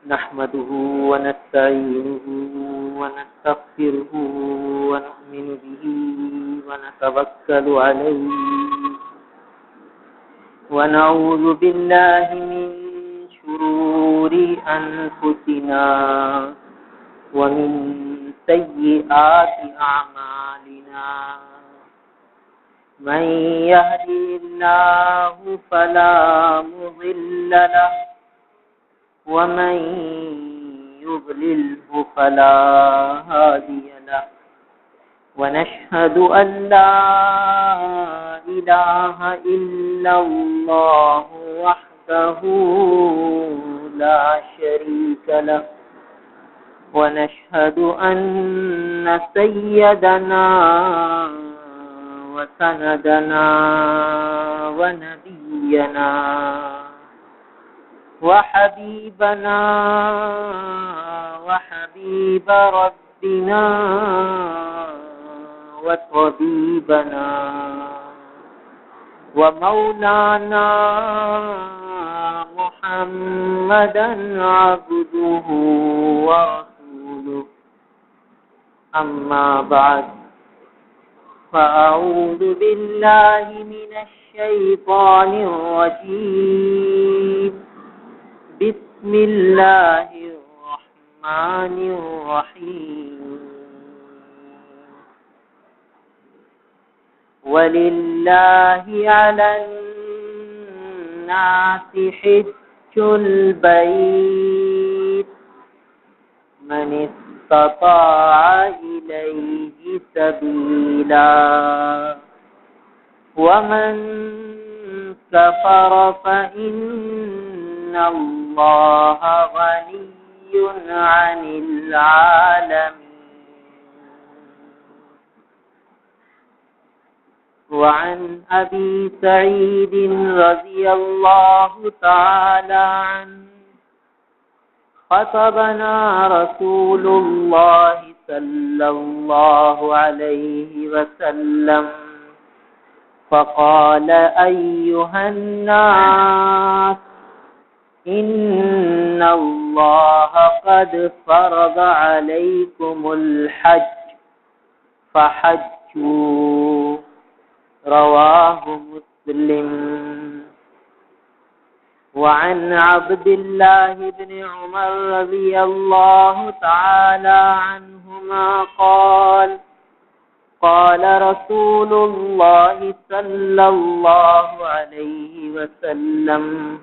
نحمده ونستعينه ونستغفره ونؤمن به ونتوكل عليه ونعوذ بالله من شرور أنفسنا ومن سيئات أعمالنا من يهدي الله فلا مضل له ومن يضلله فلا هادي له ونشهد أن لا إله إلا الله وحده لا شريك له ونشهد أن سيدنا وسندنا ونبينا وحبيبنا وحبيب ربنا وطبيبنا ومولانا محمدا عبده ورسوله أما بعد فأعوذ بالله من الشيطان الرجيم بسم الله الرحمن الرحيم ولله على الناس حج البيت من استطاع إليه سبيلا ومن كفر فإن الله غني عن العالمين وعن أبي سعيد رضي الله تعالى عنه خطبنا رسول الله صلى الله عليه وسلم فقال أيها الناس إن الله قد فرض عليكم الحج فحجوا رواه مسلم وعن عبد الله بن عمر رضي الله تعالى عنهما قال قال رسول الله صلى الله عليه وسلم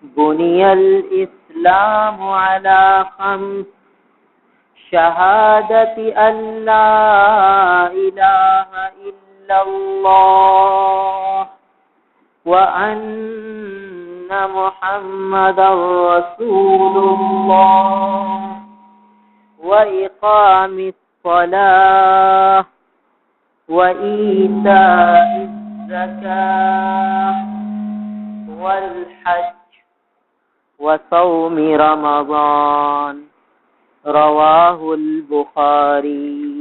بني الإسلام على 5 شهادة أن لا إله إلا الله وأن محمد رسول الله وإقام الصلاة وإيتاء الزكاة والحج وصوم رمضان رواه البخاري.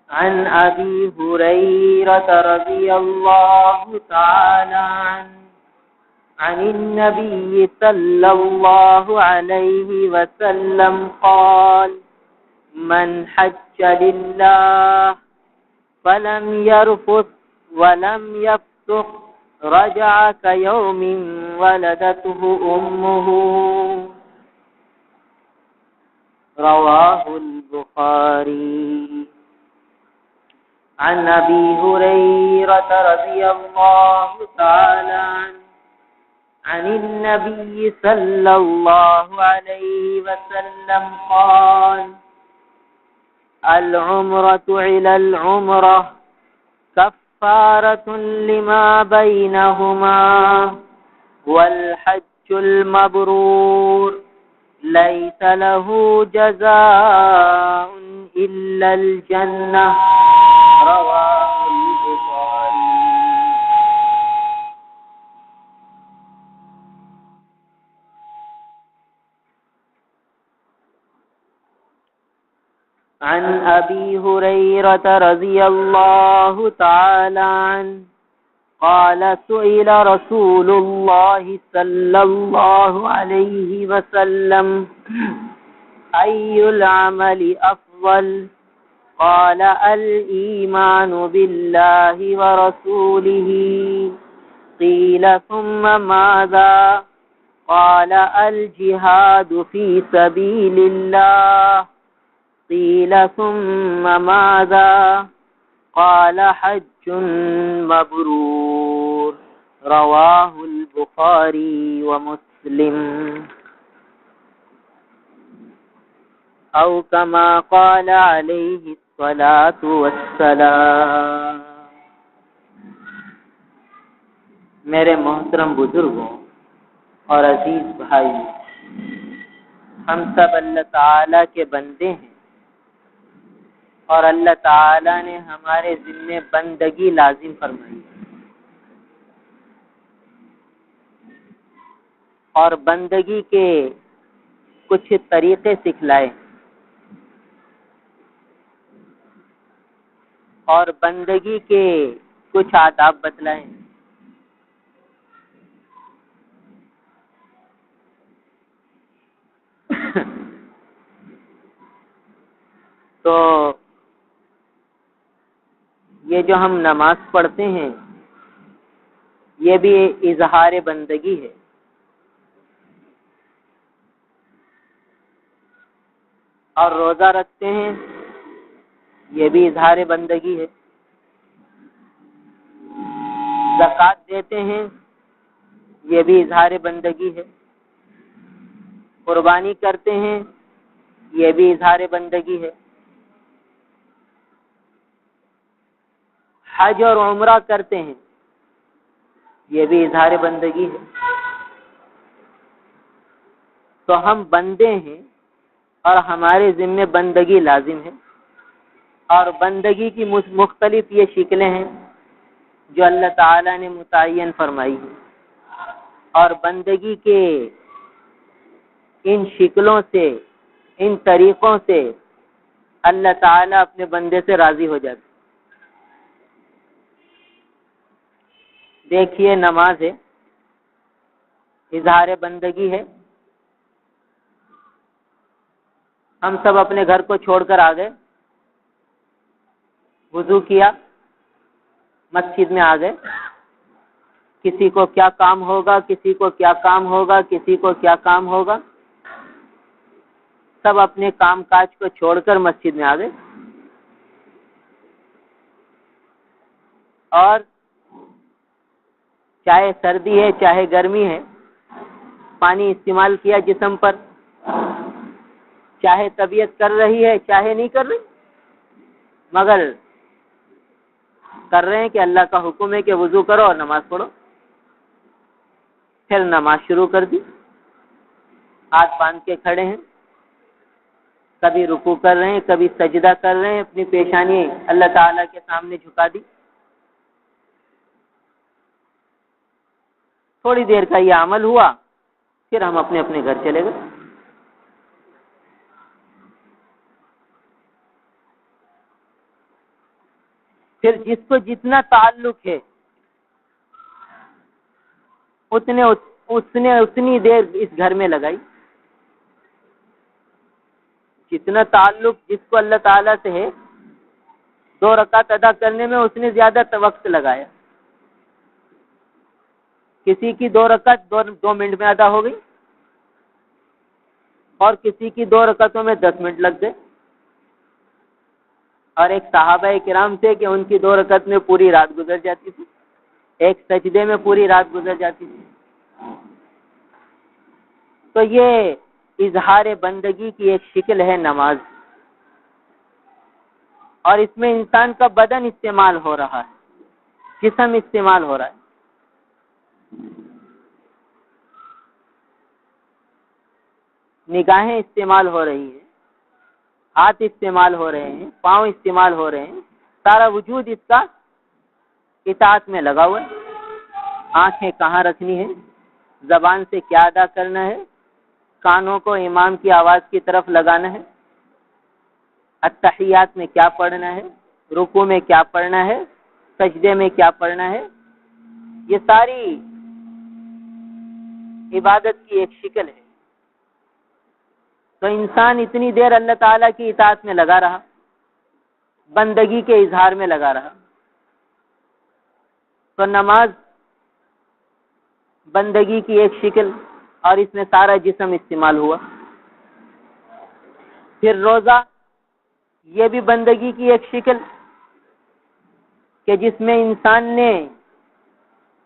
عن أبي هريرة رضي الله تعالى عنه عن النبي صلى الله عليه وسلم قال من حج لله فلم يرفث ولم يفسق رجع كيوم ولدته أمه رواه البخاري. عن أبي هريرة رضي الله تعالى عنه عن النبي صلى الله عليه وسلم قال العمرة إلى العمرة كفارة لما بينهما والحج المبرور ليس له جزاء إلا الجنة رواه البخاري. عن ابی ہریرہ رضی اللہ تعالی عنہ قال سئل رسول اللہ صلی اللہ علیہ وسلم ای العمل افضل قال الایمان باللہ ورسولہ قیل ثم ماذا قال الجہاد فی سبیل اللہ قیل ثم ماذا قال حج مبرور رواہ البخاری ومسلم او کما قال علیہ الصلاة والسلام۔ میرے محترم بزرگوں اور عزیز بھائیوں، ہم سب اللہ تعالیٰ کے بندے ہیں اور اللہ تعالیٰ نے ہمارے ذمے بندگی لازم فرمائی اور بندگی کے کچھ طریقے سکھلائے اور بندگی کے کچھ آداب بتلائے۔ تو یہ جو ہم نماز پڑھتے ہیں یہ بھی اظہار بندگی ہے، اور روزہ رکھتے ہیں یہ بھی اظہار بندگی ہے، زکوٰۃ دیتے ہیں یہ بھی اظہار بندگی ہے، قربانی کرتے ہیں یہ بھی اظہار بندگی ہے، حج اور عمرہ کرتے ہیں یہ بھی اظہار بندگی ہے۔ تو ہم بندے ہیں اور ہمارے ذمے بندگی لازم ہے، اور بندگی کی مختلف یہ شکلیں ہیں جو اللہ تعالیٰ نے متعین فرمائی ہیں، اور بندگی کے ان شکلوں سے، ان طریقوں سے اللہ تعالیٰ اپنے بندے سے راضی ہو جاتے۔ دیکھیے، نماز ہے، اظہار بندگی ہے۔ ہم سب اپنے گھر کو چھوڑ کر آ گئے، وضو کیا، مسجد میں آ گئے، کسی کو کیا کام ہوگا، کسی کو کیا کام ہوگا، کسی کو کیا کام ہوگا، سب اپنے کام کاج کو چھوڑ کر مسجد میں آ گئے، اور چاہے سردی ہے چاہے گرمی ہے، پانی استعمال کیا جسم پر، چاہے طبیعت کر رہی ہے چاہے نہیں کر رہی، مگر کر رہے ہیں کہ اللہ کا حکم ہے کہ وضو کرو اور نماز پڑھو۔ پھر نماز شروع کر دی، ہاتھ باندھ کے کھڑے ہیں، کبھی رکوع کر رہے ہیں، کبھی سجدہ کر رہے ہیں، اپنی پیشانی اللہ تعالیٰ کے سامنے جھکا دی۔ تھوڑی دیر کا یہ عمل ہوا، پھر ہم اپنے اپنے گھر چلے گئے۔ پھر جس کو جتنا تعلق ہے اس نے اتنی دیر اس گھر میں لگائی، جتنا تعلق جس کو اللہ تعالیٰ سے ہے 2 رکعت ادا کرنے میں اس نے زیادہ وقت لگایا۔ کسی کی 2 رکعت 2 منٹ میں ادا ہو گئی، اور کسی کی 2 رکعتوں میں 10 منٹ لگ گئے۔ اور ایک صحابہ کرام تھے کہ ان کی 2 رکعت میں پوری رات گزر جاتی تھی، ایک سجدے میں پوری رات گزر جاتی تھی۔ تو یہ اظہار بندگی کی ایک شکل ہے نماز، اور اس میں انسان کا بدن استعمال ہو رہا ہے، جسم استعمال ہو رہا ہے۔ نگاہیں استعمال ہو رہی ہیں، ہاتھ استعمال ہو رہے ہیں، پاؤں استعمال ہو رہے ہیں، سارا وجود اس کا اطاعت میں لگا ہوا ہے۔ آنکھیں کہاں رکھنی ہے، زبان سے کیا ادا کرنا ہے، کانوں کو امام کی آواز کی طرف لگانا ہے، التحیات میں کیا پڑھنا ہے، رکوع میں کیا پڑھنا ہے، سجدے میں کیا پڑھنا ہے، یہ ساری عبادت کی ایک شکل ہے۔ تو انسان اتنی دیر اللہ تعالیٰ کی اطاعت میں لگا رہا، بندگی کے اظہار میں لگا رہا، تو نماز بندگی کی ایک شکل اور اس میں سارا جسم استعمال ہوا۔ پھر روزہ، یہ بھی بندگی کی ایک شکل کہ جس میں انسان نے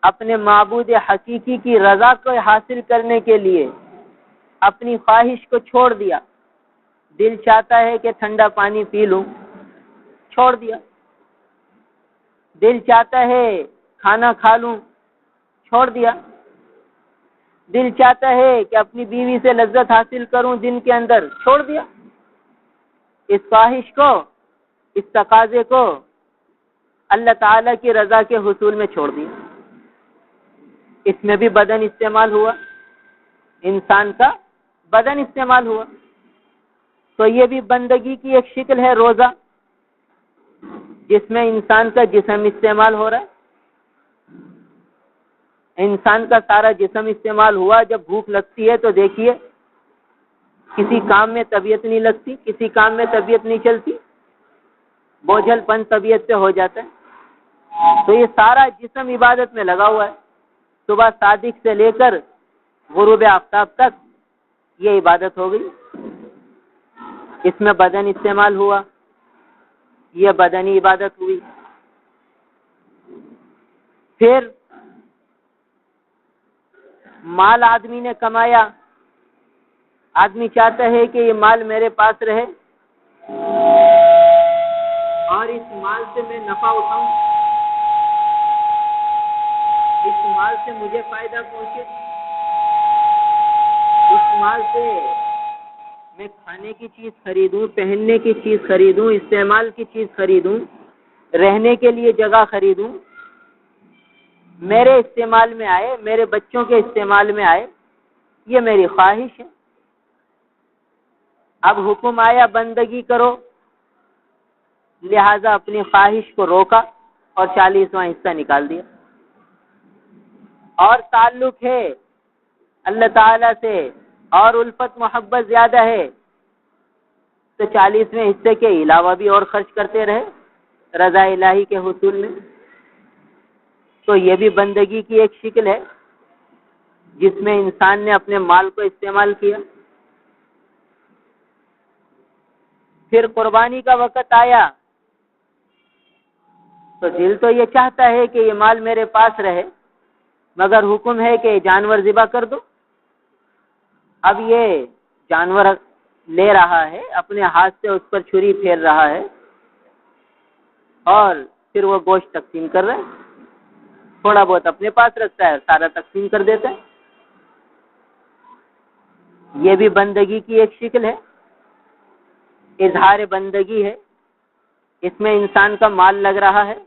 اپنے معبود حقیقی کی رضا کو حاصل کرنے کے لیے اپنی خواہش کو چھوڑ دیا۔ دل چاہتا ہے کہ ٹھنڈا پانی پی لوں، چھوڑ دیا۔ دل چاہتا ہے کھانا کھا لوں، چھوڑ دیا۔ دل چاہتا ہے کہ اپنی بیوی سے لذت حاصل کروں دن کے اندر، چھوڑ دیا۔ اس خواہش کو، اس تقاضے کو اللہ تعالیٰ کی رضا کے حصول میں چھوڑ دیا۔ اس میں بھی بدن استعمال ہوا، انسان کا بدن استعمال ہوا۔ تو یہ بھی بندگی کی ایک شکل ہے روزہ، جس میں انسان کا جسم استعمال ہو رہا ہے۔ انسان کا سارا جسم استعمال ہوا۔ جب بھوک لگتی ہے تو دیکھیے کسی کام میں طبیعت نہیں لگتی، کسی کام میں طبیعت نہیں چلتی، بوجھل پن طبیعت سے ہو جاتا ہے۔ تو یہ سارا جسم عبادت میں لگا ہوا ہے۔ صبح صادق سے لے کر غروب آفتاب تک یہ عبادت ہو گئی۔ اس میں بدن استعمال ہوا، یہ بدنی عبادت ہوئی۔ پھر مال آدمی نے کمایا، آدمی چاہتا ہے کہ یہ مال میرے پاس رہے اور اس مال سے میں نفع اٹھاؤں، اس مال سے مجھے فائدہ پہنچے، اس مال سے میں کھانے کی چیز خریدوں، پہننے کی چیز خریدوں، استعمال کی چیز خریدوں، رہنے کے لیے جگہ خریدوں، میرے استعمال میں آئے، میرے بچوں کے استعمال میں آئے، یہ میری خواہش ہے۔ اب حکم آیا بندگی کرو، لہذا اپنی خواہش کو روکا اور 40واں حصہ نکال دیا۔ اور تعلق ہے اللہ تعالیٰ سے اور الفت محبت زیادہ ہے تو 40ویں حصے کے علاوہ بھی اور خرچ کرتے رہے رضا الہی کے حصول میں۔ تو یہ بھی بندگی کی ایک شکل ہے جس میں انسان نے اپنے مال کو استعمال کیا۔ پھر قربانی کا وقت آیا تو دل تو یہ چاہتا ہے کہ یہ مال میرے پاس رہے، مگر حکم ہے کہ جانور ذبح کر دو۔ اب یہ جانور لے رہا ہے، اپنے ہاتھ سے اس پر چھری پھیر رہا ہے اور پھر وہ گوشت تقسیم کر رہا ہے۔ تھوڑا بہت اپنے پاس رکھتا ہے، سارا تقسیم کر دیتا ہے۔ یہ بھی بندگی کی ایک شکل ہے، اظہار بندگی ہے۔ اس میں انسان کا مال لگ رہا ہے۔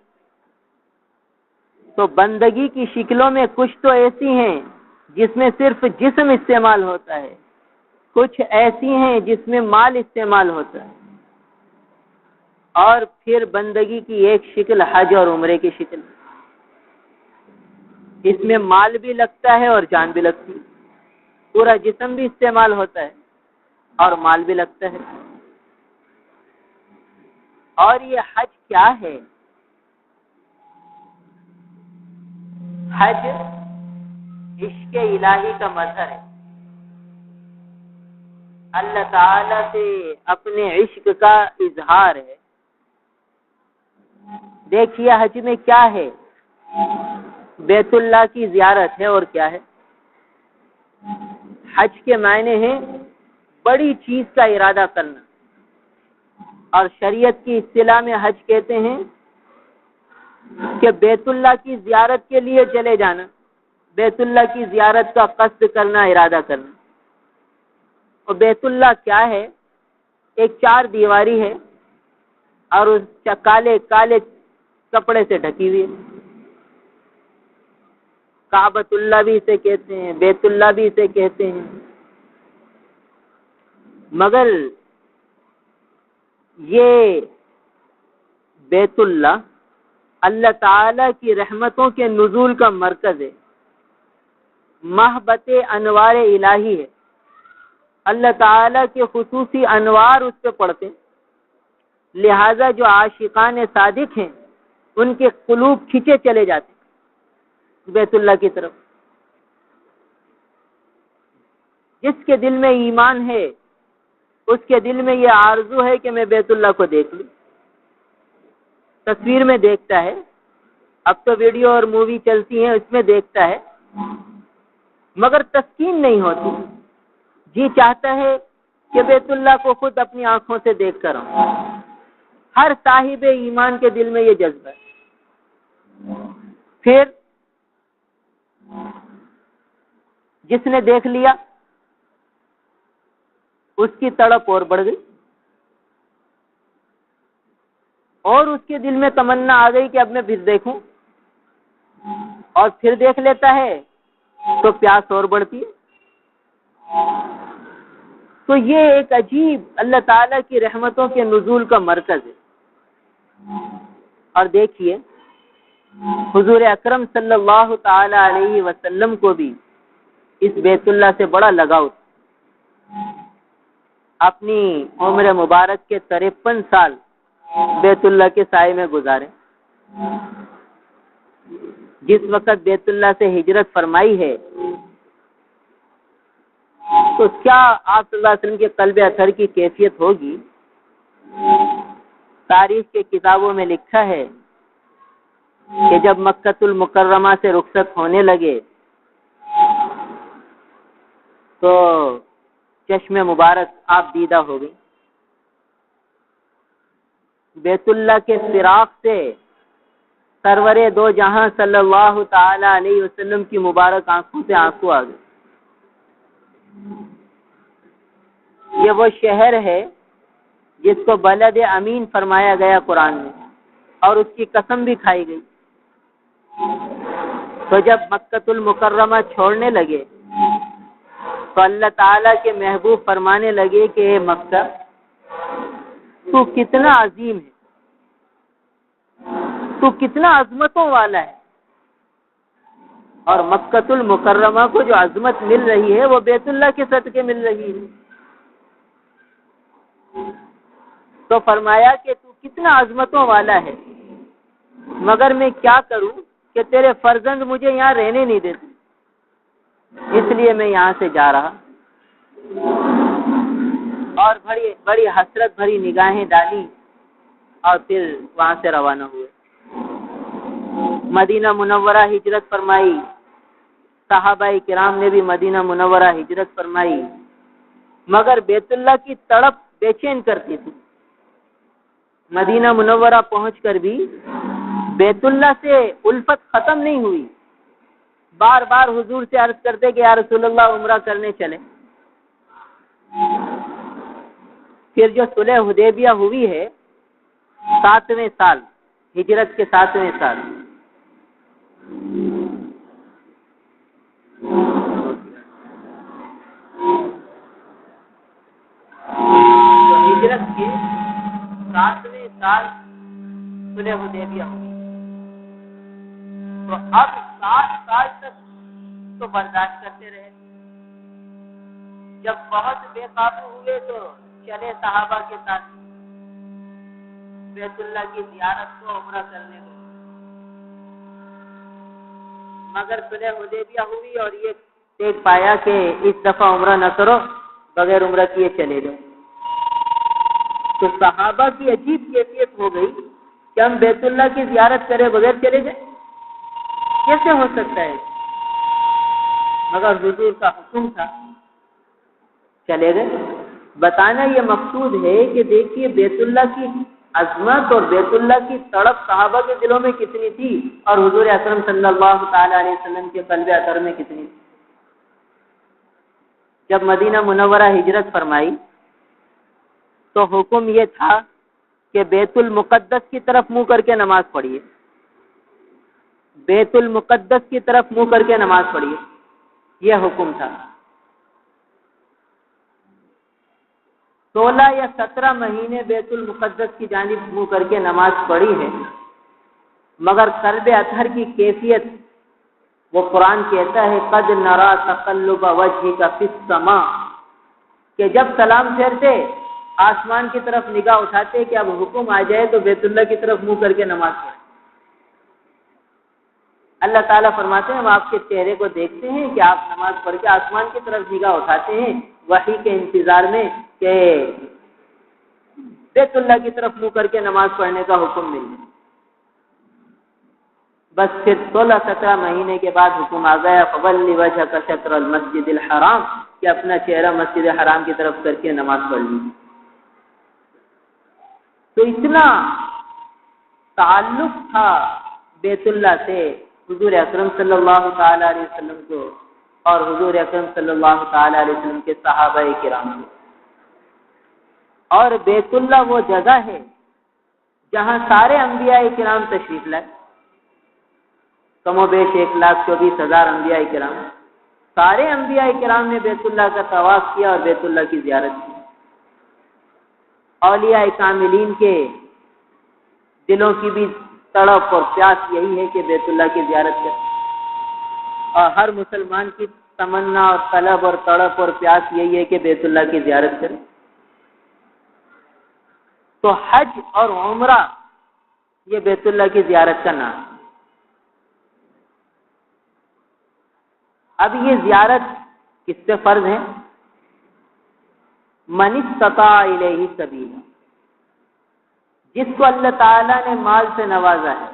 تو بندگی کی شکلوں میں کچھ تو ایسی ہیں جس میں صرف جسم استعمال ہوتا ہے، کچھ ایسی ہیں جس میں مال استعمال ہوتا ہے، اور پھر بندگی کی ایک شکل حج اور عمرے کی شکل، اس میں مال بھی لگتا ہے اور جان بھی لگتی ہے، پورا جسم بھی استعمال ہوتا ہے اور مال بھی لگتا ہے۔ اور یہ حج کیا ہے؟ حج عشق الہی کا مظہر ہے، اللہ تعالی سے اپنے عشق کا اظہار ہے۔ دیکھیے حج میں کیا ہے؟ بیت اللہ کی زیارت ہے، اور کیا ہے؟ حج کے معنی ہیں بڑی چیز کا ارادہ کرنا، اور شریعت کی اصطلاح میں حج کہتے ہیں کہ بیت اللہ کی زیارت کے لیے چلے جانا، بیت اللہ کی زیارت کا قصد کرنا، ارادہ کرنا۔ اور بیت اللہ کیا ہے؟ ایک 4 دیواری ہے اور اس کالے کالے کپڑے سے ڈھکی ہوئی ہے۔ کعبۃ اللہ بھی اسے کہتے ہیں، بیت اللہ بھی اسے کہتے ہیں، مگر یہ بیت اللہ اللہ تعالی کی رحمتوں کے نزول کا مرکز ہے، محبت انوار الہی ہے، اللہ تعالی کے خصوصی انوار اس پہ پڑتے، لہذا جو عاشقان صادق ہیں ان کے قلوب کھینچے چلے جاتے بیت اللہ کی طرف۔ جس کے دل میں ایمان ہے اس کے دل میں یہ آرزو ہے کہ میں بیت اللہ کو دیکھ لوں، تصویر میں دیکھتا ہے، اب تو ویڈیو اور مووی چلتی ہیں اس میں دیکھتا ہے، مگر تسکین نہیں ہوتی، جی چاہتا ہے کہ بیت اللہ کو خود اپنی آنکھوں سے دیکھ کر آؤں۔ ہر صاحب ایمان کے دل میں یہ جذبہ ہے۔ پھر جس نے دیکھ لیا اس کی تڑپ اور بڑھ گئی، اور اس کے دل میں تمنا آ گئی کہ اب میں پھر دیکھوں، اور پھر دیکھ لیتا ہے تو پیاس اور بڑھتی ہے۔ تو یہ ایک عجیب اللہ تعالیٰ کی رحمتوں کے نزول کا مرکز ہے۔ اور دیکھیے حضور اکرم صلی اللہ تعالی علیہ وسلم کو بھی اس بیت اللہ سے بڑا لگاؤ تھا۔ اپنی عمر مبارک کے 53 سال بیت اللہ کے سائے میں گزارے۔ جس وقت بیت اللہ سے ہجرت فرمائی ہے تو کیا آپ صلی اللہ علیہ وسلم کے قلب اطہر کی کیفیت ہوگی؟ تاریخ کے کتابوں میں لکھا ہے کہ جب مکۃ المکرمہ سے رخصت ہونے لگے تو چشم مبارک آپ دیدہ ہو گئی۔ بیت اللہ کے فراق سے سرور دو جہاں صلی اللہ تعالی علیہ وسلم کی مبارک آنکھوں سے آنسو آ گئے۔ یہ وہ شہر ہے جس کو بلد امین فرمایا گیا قرآن میں، اور اس کی قسم بھی کھائی گئی۔ تو جب مکۃ المکرمہ چھوڑنے لگے تو اللہ تعالیٰ کے محبوب فرمانے لگے کہ اے مکہ تو کتنا عظیم ہے، تو کتنا عظمتوں والا ہے، اور مکۃ المکرمہ کو جو عظمت مل رہی ہے وہ بیت اللہ کے صدقے مل رہی ہے۔ تو فرمایا کہ تو کتنا عظمتوں والا ہے، مگر میں کیا کروں کہ تیرے فرزند مجھے یہاں رہنے نہیں دیتے، اس لیے میں یہاں سے جا رہا۔ اور بڑی حسرت بھری نگاہیں ڈالی اور پھر وہاں سے روانہ ہوئے۔ مدینہ منورہ ہجرت فرمائی، صحابہ کرام نے بھی مدینہ منورہ ہجرت فرمائی، مگر بیت اللہ کی تڑپ بے چین کرتی تھی۔ مدینہ منورہ پہنچ کر بھی بیت اللہ سے الفت ختم نہیں ہوئی، بار بار حضور سے عرض کرتے کہ یا رسول اللہ عمرہ کرنے چلیں۔ پھر جو صلح حدیبیہ ہوئی ہے 7ویں سال، ہجرت کے 7ویں سال، ہجرت کے 7ویں سال صلح حدیبیہ ہوئی، تو اب 7 سال تک تو برداشت کرتے رہے۔ جب بہت بے قابو ہوئے تو چلے صحابہ کے ساتھ بیت اللہ کی زیارت کو عمرہ کرنے کو، مگر صلح حدیبیہ ہوئی اور یہ دیکھ پایا کہ اس دفعہ عمرہ نہ کرو، بغیر عمرہ کیے چلے جاؤ۔ تو صحابہ کی عجیب کیفیت ہو گئی کہ ہم بیت اللہ کی زیارت کرے بغیر چلے جائیں، کیسے ہو سکتا ہے؟ مگر حضور کا حکم تھا، چلے گئے۔ بتانا یہ مقصود ہے کہ دیکھیے بیت اللہ کی عظمت اور بیت اللہ کی تڑپ صحابہ کے دلوں میں کتنی تھی، اور حضور اکرم صلی اللہ تعالی علیہ وسلم کے قلب اطہر میں کتنی تھی۔ جب مدینہ منورہ ہجرت فرمائی تو حکم یہ تھا کہ بیت المقدس کی طرف منہ کر کے نماز پڑھیے، بیت المقدس کی طرف منہ کر کے نماز پڑھیے، یہ حکم تھا۔ 16 یا 17 مہینے بیت المقدس کی جانب منہ کر کے نماز پڑھی ہے، مگر قلب اطہر کی کیفیت وہ قرآن کہتا ہے قد نرا تقلب وجهک فی السماء، کہ جب سلام پھیرتے آسمان کی طرف نگاہ اٹھاتے کہ اب حکم آ جائے تو بیت اللہ کی طرف منہ کر کے نماز پڑھیں۔ اللہ تعالیٰ فرماتے ہیں ہم آپ کے چہرے کو دیکھتے ہیں کہ آپ نماز پڑھ کے آسمان کی طرف نگاہ اٹھاتے ہیں وحی کے انتظار میں کہ بیت اللہ کی طرف منہ کر کے نماز پڑھنے کا حکم مل جائے۔ بس پھر 16-17 مہینے کے بعد حکم آ گیا فولی وجہک شطر المسجد الحرام، کہ اپنا چہرہ مسجد حرام کی طرف کر کے نماز پڑھ لی۔ تو اتنا تعلق تھا بیت اللہ سے حضور اکرم صلی اللہ تعالی علیہ وسلم کو اور حضور اکرم صلی اللہ تعالی علیہ وسلم کے صحابہ کرام کو۔ اور بیت اللہ وہ جگہ ہے جہاں سارے انبیاء کرام تشریف لائے، کم و بیش 1,24,000 انبیاء کرام، سارے انبیاء کرام نے بیت اللہ کا طواف کیا اور بیت اللہ کی زیارت کی۔ اولیاء کاملین کے دلوں کی بھی تڑپ اور پیاس یہی ہے کہ بیت اللہ کی زیارت کرے، اور ہر مسلمان کی تمنا اور طلب اور تڑپ اور پیاس یہی ہے کہ بیت اللہ کی زیارت کرے۔ تو حج اور عمرہ یہ بیت اللہ کی زیارت کا نام ہے۔ اب یہ زیارت کس سے فرض ہے؟ من استطاع الیہ سبیلا، جس کو اللہ تعالیٰ نے مال سے نوازا ہے،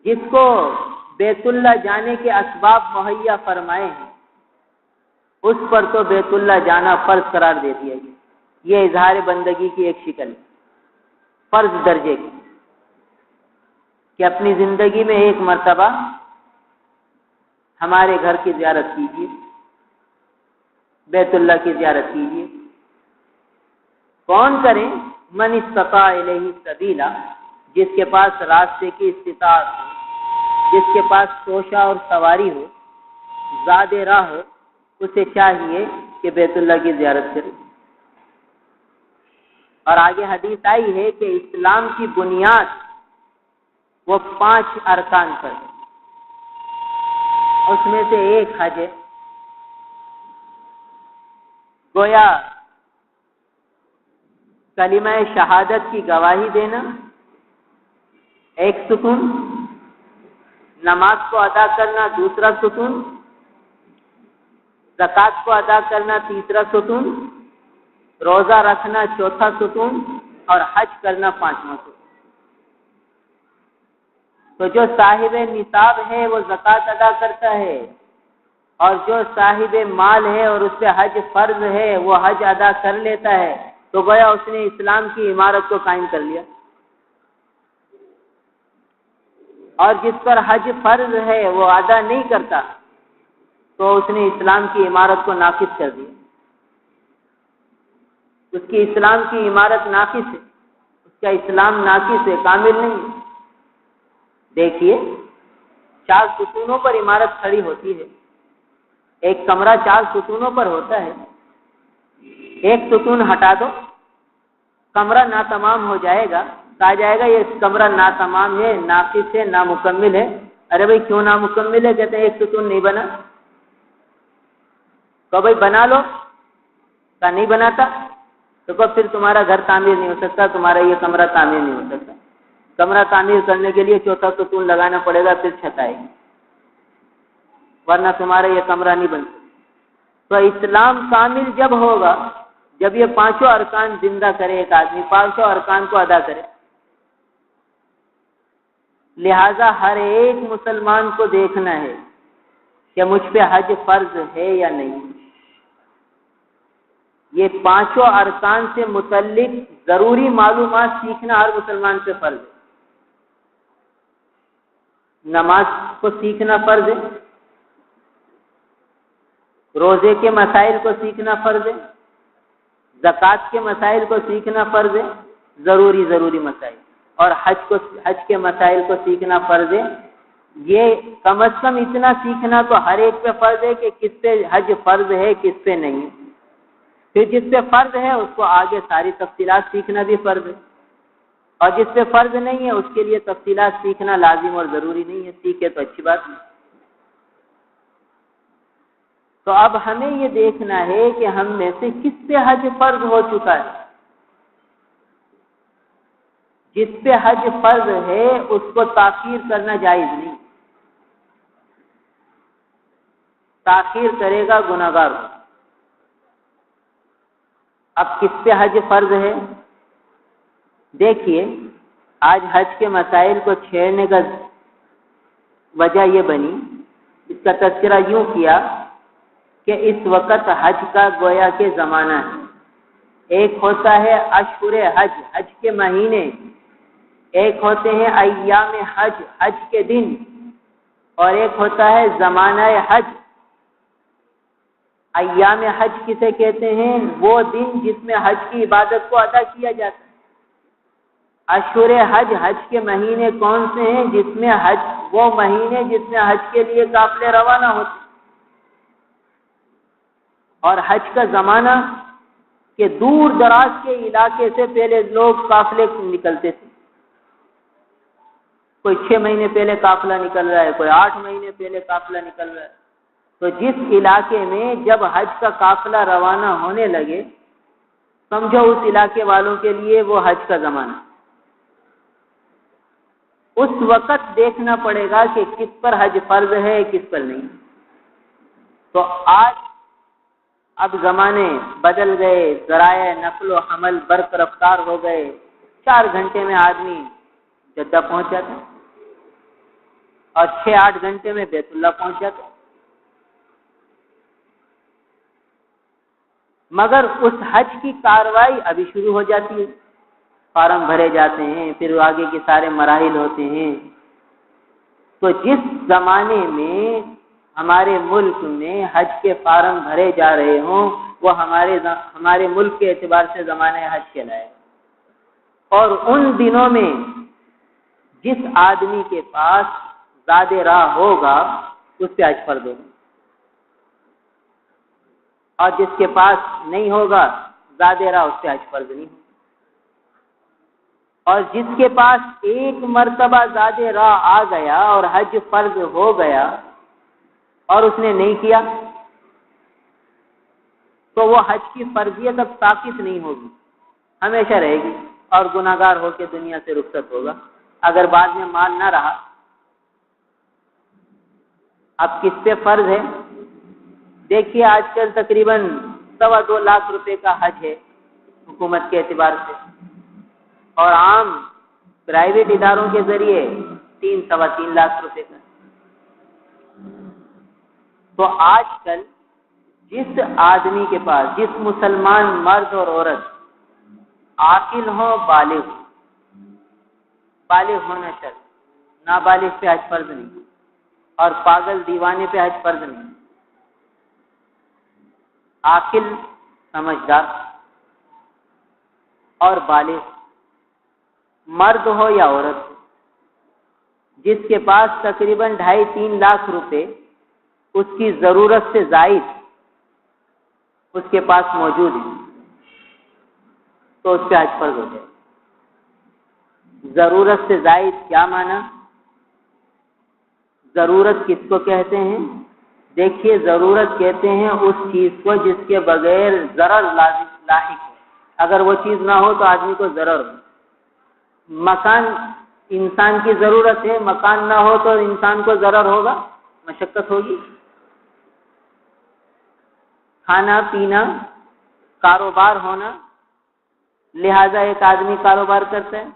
جس کو بیت اللہ جانے کے اسباب مہیا فرمائے ہیں، اس پر تو بیت اللہ جانا فرض قرار دے دیا گیا۔ یہ اظہار بندگی کی ایک شکل ہے، فرض درجے کی، کہ اپنی زندگی میں ایک مرتبہ ہمارے گھر کی زیارت کیجیے، بیت اللہ کی زیارت کیجیے۔ کون کریں؟ من استطاع الیہ سبیلا، جس کے پاس راستے کی استطاعت ہو، جس کے پاس توشہ اور سواری ہو، زاد راہ ہو، اسے چاہیے کہ بیت اللہ کی زیارت کرے۔ اور آگے حدیث آئی ہے کہ اسلام کی بنیاد وہ 5 ارکان پر ہے، اس میں سے ایک حج ہے۔ گویا کلمہ شہادت کی گواہی دینا ایک ستون، نماز کو ادا کرنا دوسرا ستون، زکوٰۃ کو ادا کرنا تیسرا ستون، روزہ رکھنا چوتھا ستون، اور حج کرنا 5واں ستون۔ تو جو صاحب نصاب ہے وہ زکوٰۃ ادا کرتا ہے، اور جو صاحب مال ہے اور اس پہ حج فرض ہے وہ حج ادا کر لیتا ہے، تو گویا اس نے اسلام کی عمارت کو قائم کر لیا۔ اور جس پر حج فرض ہے وہ ادا نہیں کرتا تو اس نے اسلام کی عمارت کو ناقص کر دیا، اس کی اسلام کی عمارت ناقص ہے، اس کا اسلام ناقص ہے، کامل نہیں ہے۔ دیکھیے 4 ستونوں پر عمارت کھڑی ہوتی ہے، ایک کمرہ 4 ستونوں پر ہوتا ہے، ایک ستون ہٹا دو کمرہ ناتمام ہو جائے گا، کہا جائے گا یہ کمرہ ناتمام ہے، ناقص ہے، نامکمل ہے۔ ارے بھائی کیوں نامکمل ہے؟ کہتے ہیں ایک ستون نہیں بنا۔ تو بھائی بنا لو، کہا نہیں بناتا، تو پھر تمہارا گھر تعمیر نہیں ہو سکتا، تمہارا یہ کمرہ تعمیر نہیں ہو سکتا۔ کمرہ تعمیر کرنے کے لیے 4تھا ستون لگانا پڑے گا، پھر چھت آئے گی، ورنہ تمہارا یہ کمرہ نہیں بن سکتا۔ تو اسلام کامل جب ہوگا جب یہ 5 ارکان زندہ کرے، ایک آدمی 5 ارکان کو ادا کرے۔ لہذا ہر ایک مسلمان کو دیکھنا ہے کہ مجھ پہ حج فرض ہے یا نہیں۔ یہ 5 ارکان سے متعلق ضروری معلومات سیکھنا ہر مسلمان سے فرض ہے۔ نماز کو سیکھنا فرض ہے، روزے کے مسائل کو سیکھنا فرض ہے، زکوٰۃ کے مسائل کو سیکھنا فرض ہے، ضروری مسائل، اور حج کے مسائل کو سیکھنا فرض ہے۔ یہ کم از کم اتنا سیکھنا تو ہر ایک پہ فرض ہے کہ کس پہ حج فرض ہے کس پہ نہیں۔ پھر جس پہ فرض ہے اس کو آگے ساری تفصیلات سیکھنا بھی فرض ہے، اور جس پہ فرض نہیں ہے اس کے لیے تفصیلات سیکھنا لازم اور ضروری نہیں ہے، سیکھے تو اچھی بات ہے۔ تو اب ہمیں یہ دیکھنا ہے کہ ہم میں سے کس پہ حج فرض ہو چکا ہے۔ جس پہ حج فرض ہے اس کو تاخیر کرنا جائز نہیں، تاخیر کرے گا گناہگار ہو۔ اب کس پہ حج فرض ہے؟ دیکھیے، آج حج کے مسائل کو چھیڑنے کا وجہ یہ بنی، اس کا تذکرہ یوں کیا کہ اس وقت حج کا گویا کے زمانہ ہے۔ ایک ہوتا ہے اشہر حج، حج کے مہینے، ایک ہوتے ہیں ایام حج، حج کے دن، اور ایک ہوتا ہے زمانہ حج۔ ایام حج کسے کہتے ہیں؟ وہ دن جس میں حج کی عبادت کو ادا کیا جاتا ہے۔ اشہر حج، حج کے مہینے کون سے ہیں؟ جس میں حج، وہ مہینے جس میں حج کے لیے قافلے روانہ ہوتے ہیں۔ اور حج کا زمانہ کہ دور دراز کے علاقے سے پہلے لوگ قافلے نکلتے تھے، کوئی 6 مہینے پہلے قافلہ نکل رہا ہے، کوئی 8 مہینے پہلے قافلہ نکل رہا ہے۔ تو جس علاقے میں جب حج کا قافلہ روانہ ہونے لگے، سمجھو اس علاقے والوں کے لیے وہ حج کا زمانہ، اس وقت دیکھنا پڑے گا کہ کس پر حج فرض ہے کس پر نہیں۔ تو آج اب زمانے بدل گئے، ذرائع نقل و حمل برق رفتار ہو گئے، 4 گھنٹے میں آدمی جدہ پہنچ جاتا ہے اور 6-8 گھنٹے میں بیت اللہ پہنچ جاتا ہے۔ مگر اس حج کی کارروائی ابھی شروع ہو جاتی ہے، فارم بھرے جاتے ہیں، پھر آگے کے سارے مراحل ہوتے ہیں۔ تو جس زمانے میں ہمارے ملک میں حج کے فارم بھرے جا رہے ہوں، وہ ہمارے ملک کے اعتبار سے زمانہ حج کہلائے گا۔ اور ان دنوں میں جس آدمی کے پاس زاد راہ ہوگا اس پہ حج فرض ہوگا، اور جس کے پاس نہیں ہوگا زاد راہ اس پہ حج فرض نہیں ہوگا۔ اور جس کے پاس ایک مرتبہ زاد راہ آ گیا اور حج فرض ہو گیا اور اس نے نہیں کیا تو وہ حج کی فرضیت اب ساقط نہیں ہوگی، ہمیشہ رہے گی، اور گناہگار ہو کے دنیا سے رخصت ہوگا اگر بعد میں مال نہ رہا۔ اب کس پہ فرض ہے؟ دیکھیے، آج کل تقریباً 2.25 لاکھ روپے کا حج ہے حکومت کے اعتبار سے، اور عام پرائیویٹ اداروں کے ذریعے 3-3.25 لاکھ روپے کا۔ تو آج کل جس آدمی کے پاس، جس مسلمان مرد اور عورت عاقل ہو، بالغ ہونا شرط، نابالغ پہ حج فرض نہیں، اور پاگل دیوانے پہ حج فرض نہیں، عاقل سمجھدار اور بالغ مرد ہو یا عورت ہو، جس کے پاس تقریباً 2.5-3 لاکھ روپے اس کی ضرورت سے زائد اس کے پاس موجود ہے تو اس پہ حج فرض ہو جائے۔ ضرورت سے زائد کیا معنی؟ ضرورت کس کو کہتے ہیں؟ دیکھیے، ضرورت کہتے ہیں اس چیز کو جس کے بغیر ضرر لاحق ہو۔ اگر وہ چیز نہ ہو تو آدمی کو ضرر ہو۔ مکان انسان کی ضرورت ہے، مکان نہ ہو تو انسان کو ضرر ہوگا، مشقت ہوگی۔ کھانا پینا، کاروبار ہونا، لہذا ایک آدمی کاروبار کرتا ہے،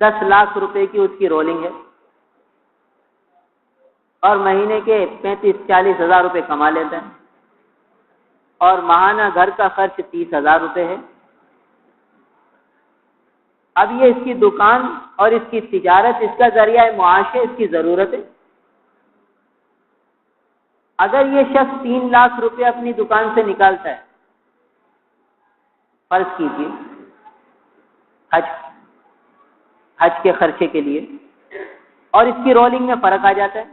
10 لاکھ روپے کی اس کی رولنگ ہے، اور مہینے کے 35-40 ہزار روپے کما لیتا ہے، اور ماہانہ گھر کا خرچ 30,000 روپے ہے۔ اب یہ اس کی دکان اور اس کی تجارت، اس کا ذریعہ معاش ہے، اس کی ضرورت ہے۔ اگر یہ شخص 3 لاکھ روپے اپنی دکان سے نکالتا ہے، فرض کیجیے حج کے خرچے کے لیے، اور اس کی رولنگ میں فرق آ جاتا ہے،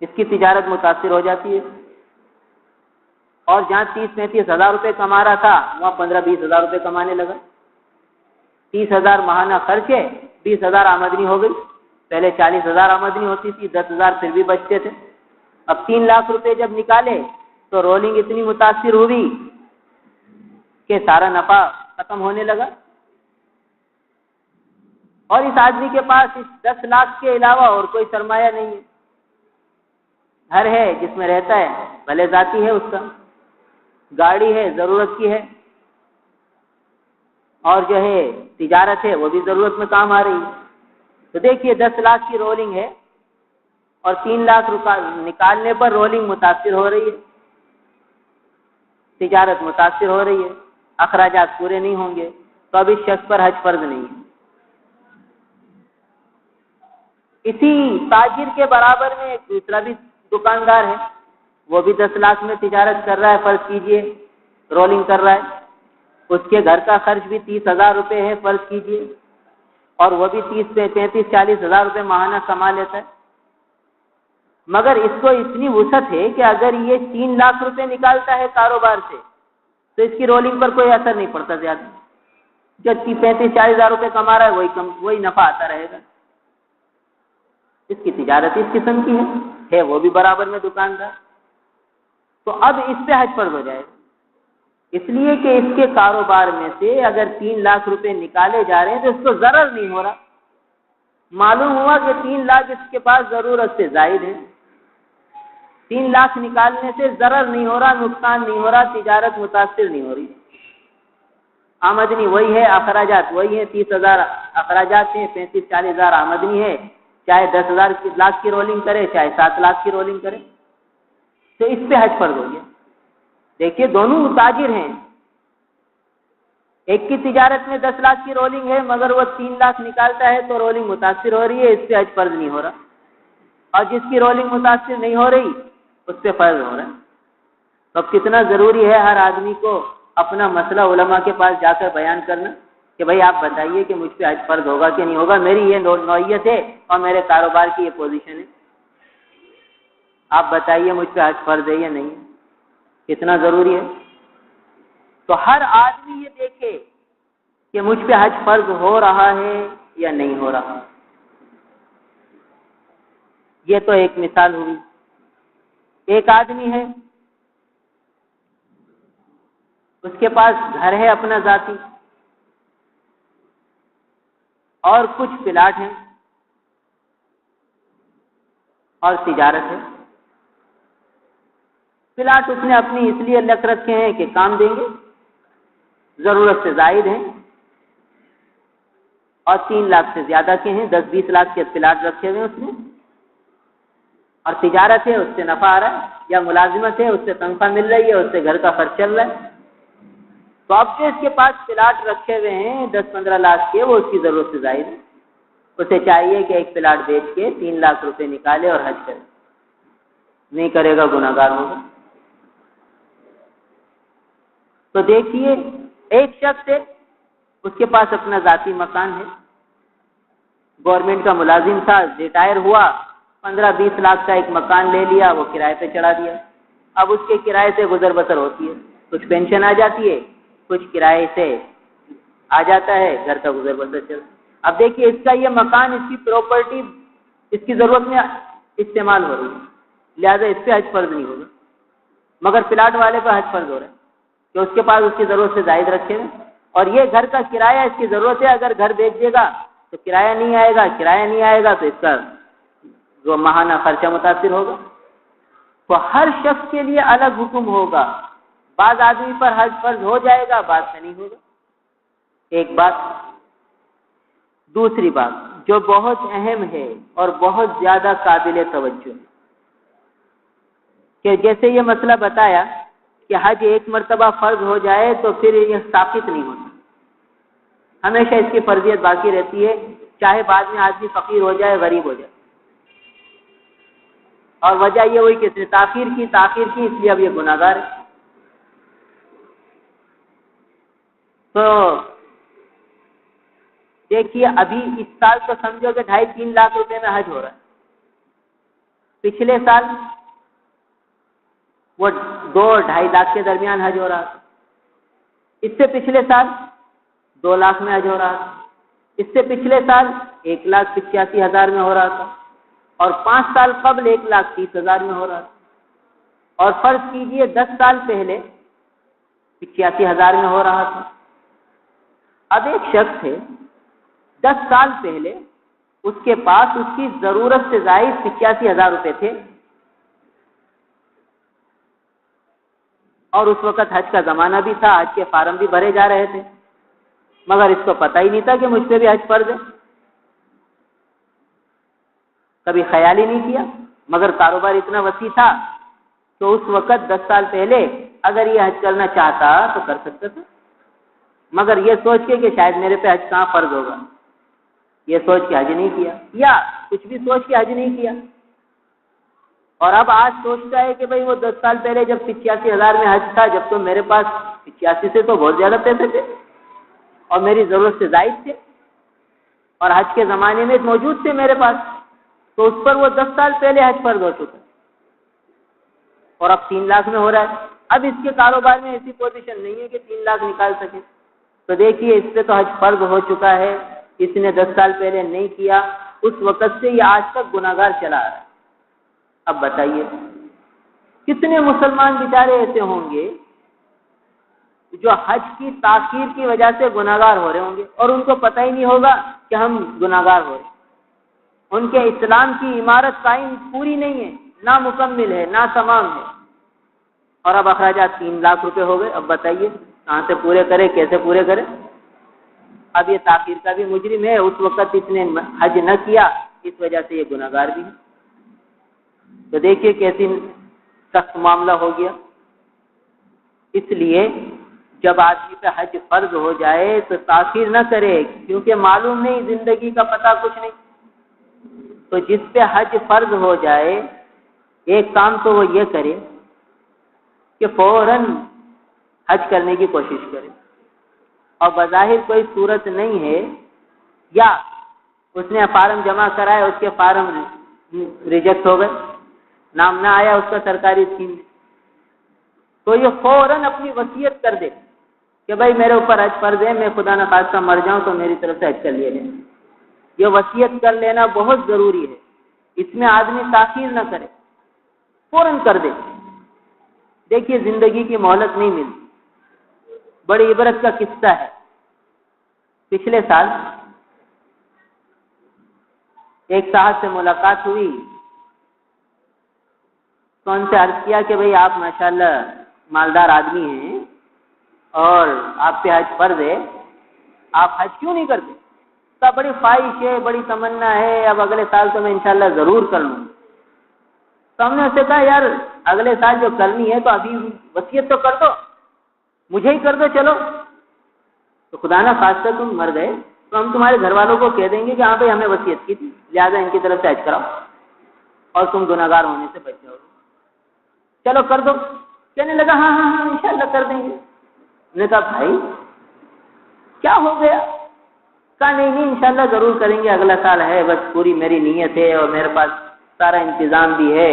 اس کی تجارت متاثر ہو جاتی ہے، اور جہاں 30-35 ہزار روپے کما رہا تھا وہاں 15-20 ہزار روپے کمانے لگا. 30,000 ماہانہ خرچے، 20,000 آمدنی ہو گئی. پہلے 40,000 آمدنی ہوتی تھی، 10,000 پھر بھی بچتے تھے. اب 3 لاکھ روپے جب نکالے تو رولنگ اتنی متاثر ہوئی کہ سارا نفع ختم ہونے لگا. اور اس آدمی کے پاس اس 10 لاکھ کے علاوہ اور کوئی سرمایہ نہیں ہے. گھر ہے جس میں رہتا ہے، بھلے ذاتی ہے اس کا، گاڑی ہے ضرورت کی ہے، اور جو ہے تجارت ہے وہ بھی ضرورت میں کام آ رہی ہے. تو دیکھیے 10 لاکھ کی رولنگ ہے اور 3 لاکھ نکالنے پر رولنگ متاثر ہو رہی ہے، تجارت متاثر ہو رہی ہے، اخراجات پورے نہیں ہوں گے، تو اب اس شخص پر حج فرض نہیں ہے. اسی تاجر کے برابر میں ایک دوسرا بھی دکاندار ہے، وہ بھی 10 لاکھ میں تجارت کر رہا ہے، فرض کیجئے رولنگ کر رہا ہے. اس کے گھر کا خرچ بھی 30,000 روپے ہے فرض کیجئے، اور وہ بھی 35-40 ہزار روپے ماہانہ کما لیتا ہے. مگر اس کو اتنی وسعت ہے کہ اگر یہ 3 لاکھ روپے نکالتا ہے کاروبار سے تو اس کی رولنگ پر کوئی اثر نہیں پڑتا زیادہ. جو 35-40 ہزار روپے کما رہا ہے وہی نفع آتا رہے گا. اس کی تجارت اس قسم کی ہے وہ بھی برابر میں دکاندار. تو اب اس پہ حج فرض ہو جائے گا، اس لیے کہ اس کے کاروبار میں سے اگر 3 لاکھ روپے نکالے جا رہے ہیں تو اس کو ضرر نہیں ہو رہا. معلوم ہوا کہ 3 لاکھ اس کے پاس ضرورت سے زائد ہے. 3 لاکھ نکالنے سے ضرر نہیں ہو رہا، نقصان نہیں ہو رہا، تجارت متاثر نہیں ہو رہی. آمدنی وہی ہے، اخراجات وہی ہیں، 30,000 اخراجات ہیں، 35-40 ہزار آمدنی ہے. چاہے 10,000 لاکھ کی رولنگ کرے، چاہے 7 لاکھ کی رولنگ کرے، تو اس پہ حج فرض ہو گیا. دیکھیے دونوں تاجر ہیں، ایک کی تجارت میں 10 لاکھ کی رولنگ ہے مگر وہ 3 لاکھ نکالتا ہے تو رولنگ متاثر ہو رہی ہے، اس پہ حج فرض نہیں ہو رہا. اور جس کی رولنگ متاثر نہیں ہو رہی اس پہ فرض ہو رہا ہے. تو اب کتنا ضروری ہے ہر آدمی کو اپنا مسئلہ علماء کے پاس جا کر بیان کرنا کہ بھائی آپ بتائیے کہ مجھ پہ حج فرض ہوگا کہ نہیں ہوگا، میری یہ نوعیت ہے اور میرے کاروبار کی یہ پوزیشن ہے، آپ بتائیے مجھ پہ حج فرض ہے یا نہیں. کتنا ضروری ہے. تو ہر آدمی یہ دیکھے کہ مجھ پہ حج فرض ہو رہا ہے یا نہیں ہو رہا. یہ تو ایک مثال ہوئی. ایک آدمی ہے اس کے پاس گھر ہے اپنا ذاتی اور کچھ پلاٹ ہیں اور تجارت ہے. پلاٹ اس نے اپنی اس لیے لکھ رکھے ہیں کہ کام دیں گے، ضرورت سے زائد ہیں، اور 3 لاکھ سے زیادہ کے ہیں، 10-20 لاکھ کے پلاٹ رکھے ہوئے اس نے. اور تجارت ہے، اس سے نفع آ رہا ہے، یا ملازمت ہے، اس سے تنخواہ مل رہی ہے، اس سے گھر کا خرچ چل رہا ہے. تو اب جو اس کے پاس پلاٹ رکھے ہوئے ہیں 10-15 لاکھ کے، وہ اس کی ضرورت سے زائد ہے. اسے چاہیے کہ ایک پلاٹ بیچ کے 3 لاکھ روپے نکالے اور حج کرے. نہیں کرے گا گناہ گار ہوگا. تو دیکھیے ایک شخص ہے اس کے پاس اپنا ذاتی مکان ہے، گورنمنٹ کا ملازم تھا، ریٹائر ہوا، 15-20 لاکھ کا ایک مکان لے لیا، وہ کرائے پہ چڑھا دیا. اب اس کے کرائے سے گزر بسر ہوتی ہے، کچھ پینشن آ جاتی ہے، کچھ کرائے سے آ جاتا ہے، گھر کا گزر بسر چلتا. اب دیکھیے اس کا یہ مکان، اس کی پراپرٹی اس کی ضرورت میں استعمال ہو رہی ہے، لہذا اس پہ حج فرض نہیں ہوگا. مگر پلاٹ والے پہ حج فرض ہو رہا ہے کہ اس کے پاس اس کی ضرورت سے زائد رکھے گا. اور یہ گھر کا کرایہ اس کی ضرورت ہے، اگر گھر بیچ دے گا تو کرایہ نہیں آئے گا، کرایہ نہیں آئے گا تو اس کا جو ماہانہ خرچہ متاثر ہوگا. تو ہر شخص کے لیے الگ حکم ہوگا. بعض آدمی پر حج فرض ہو جائے گا، بعض کا نہیں ہوگا. ایک بات. دوسری بات جو بہت اہم ہے اور بہت زیادہ قابل توجہ ہے کہ جیسے یہ مسئلہ بتایا کہ حج ایک مرتبہ فرض ہو جائے تو پھر یہ ثابت نہیں ہوتا، ہمیشہ اس کی فرضیت باقی رہتی ہے، چاہے بعد میں آدمی فقیر ہو جائے، غریب ہو جائے. اور وجہ یہ ہوئی کہ اس نے تاخیر کی اس لیے اب یہ گناہ گار ہے. تو دیکھیے ابھی اس سال تو سمجھو کہ 2.5-3 لاکھ روپے میں حج ہو رہا ہے. پچھلے سال وہ 2-2.5 لاکھ کے درمیان حج ہو رہا تھا. اس سے پچھلے سال 2 لاکھ میں حج ہو رہا تھا. اس سے پچھلے سال 1,85,000 میں ہو رہا تھا. اور 5 سال قبل 1,30,000 میں ہو رہا تھا. اور فرض کیجئے 10 سال پہلے 85,000 میں ہو رہا تھا. اب ایک شخص ہے 10 سال پہلے اس کے پاس اس کی ضرورت سے زائد 85,000 روپے تھے اور اس وقت حج کا زمانہ بھی تھا, حج کے فارم بھی بھرے جا رہے تھے, مگر اس کو پتہ ہی نہیں تھا کہ مجھ پہ بھی حج فرض ہے. کبھی خیال ہی نہیں کیا, مگر کاروبار اتنا وسیع تھا تو اس وقت 10 سال پہلے اگر یہ حج کرنا چاہتا تو کر سکتا تھا, مگر یہ سوچ کے کہ شاید میرے پہ حج کہاں فرض ہوگا, یہ سوچ کے حج نہیں کیا, یا کچھ بھی سوچ کے حج نہیں کیا. اور اب آج سوچتا ہے کہ بھئی وہ 10 سال پہلے جب 85,000 میں حج تھا, جب تو میرے پاس 85 سے تو بہت زیادہ پیسے تھے اور میری ضرورت سے زائد تھے اور حج کے زمانے میں موجود تھے میرے پاس, تو اس پر وہ 10 سال پہلے حج فرض ہو چکا اور اب 3 لاکھ میں ہو رہا ہے. اب اس کے کاروبار میں ایسی پوزیشن نہیں ہے کہ 3 لاکھ نکال سکے. تو دیکھیے اس پہ تو حج فرض ہو چکا ہے, اس نے 10 سال پہلے نہیں کیا, اس وقت سے یہ آج تک گناہگار چلا آ رہا ہے. اب بتائیے کتنے مسلمان بیچارے ایسے ہوں گے جو حج کی تاخیر کی وجہ سے گناہگار ہو رہے ہوں گے اور ان کو پتہ ہی نہیں ہوگا کہ ہم گناہگار ہو رہے ہیں. ان کے اسلام کی عمارت قائم پوری نہیں ہے, نہ مکمل ہے, نہ تمام ہے, اور اب اخراجات 3 لاکھ روپے ہو گئے. اب بتائیے کہاں سے پورے کرے, کیسے پورے کرے؟ اب یہ تاخیر کا بھی مجرم ہے, اس وقت اس نے حج نہ کیا, اس وجہ سے یہ گناہگار بھی ہے. تو دیکھیے کیسی سخت معاملہ ہو گیا. اس لیے جب آدمی پہ حج فرض ہو جائے تو تاخیر نہ کرے, کیونکہ معلوم نہیں, زندگی کا پتہ کچھ نہیں. تو جس پہ حج فرض ہو جائے ایک کام تو وہ یہ کرے کہ فوراً حج کرنے کی کوشش کرے, اور بظاہر کوئی صورت نہیں ہے یا اس نے فارم جمع کرایا, اس کے فارم ریجیکٹ ہو گئے, نام نہ آیا اس کا سرکاری اسکیم میں, تو یہ فوراً اپنی وصیت کر دے کہ بھائی میرے اوپر حج فرض ہے, میں خدا نخواستہ مر جاؤں تو میری طرف سے حج کر لیا جائے. یہ وصیت کر لینا بہت ضروری ہے, اس میں آدمی تاخیر نہ کرے, فوراً کر دے. دیکھیے زندگی کی مہلت نہیں ملتی. بڑی عبرت کا قصہ ہے. پچھلے سال ایک صاحب سے ملاقات ہوئی تو ان سے عرض کیا کہ بھئی آپ ماشاءاللہ مالدار آدمی ہیں اور آپ پہ حج فرض ہے, آپ حج کیوں نہیں کرتے؟ تو بڑی خواہش ہے, بڑی تمنا ہے, اب اگلے سال تو میں انشاءاللہ ضرور کر لوں. تو ہم نے اسے کہا یار اگلے سال جو کرنی ہے تو ابھی وصیت تو کر دو, مجھے ہی کر دو چلو. تو خدا نہ خواستہ تم مر گئے تو ہم تمہارے گھر والوں کو کہہ دیں گے کہ ہاں بھائی ہمیں وصیت کی تھی, لہٰذا ان کی طرف سے حج کراؤ اور تم گناہگار ہونے سے بچ جاؤ. چلو کر دو. کہنے لگا ہاں ہاں ہاں انشاءاللہ کر دیں گے. میں نے کہا بھائی کیا ہو گیا؟ کہا نہیں نہیں انشاءاللہ ضرور کریں گے, اگلا سال ہے, بس پوری میری نیت ہے اور میرے پاس سارا انتظام بھی ہے.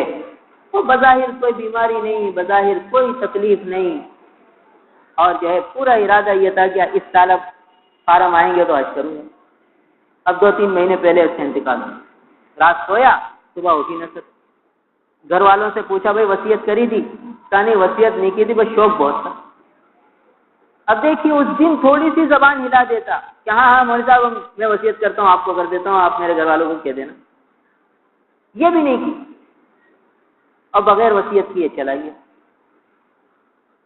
تو بظاہر کوئی بیماری نہیں, بظاہر کوئی تکلیف نہیں, اور جو ہے پورا ارادہ یہ تھا کہ اس سال اب فارم آئیں گے تو حج کروں گا. اب 2-3 مہینے پہلے اس سے انتقال ہوا. رات سویا, صبح اٹھی نہ سکا. گھر والوں سے پوچھا بھائی وصیت کری تھی؟ کہا نہیں وصیت نہیں کی تھی, بس شوق بہت تھا. اب دیکھیے اس دن تھوڑی سی زبان ہلا دیتا کہ ہاں ہاں مولوی صاحب میں وصیت کرتا ہوں, آپ کو کر دیتا ہوں, آپ میرے گھر والوں کو کہہ دینا. یہ بھی نہیں کی, اور بغیر وصیت کیے چلا گیا.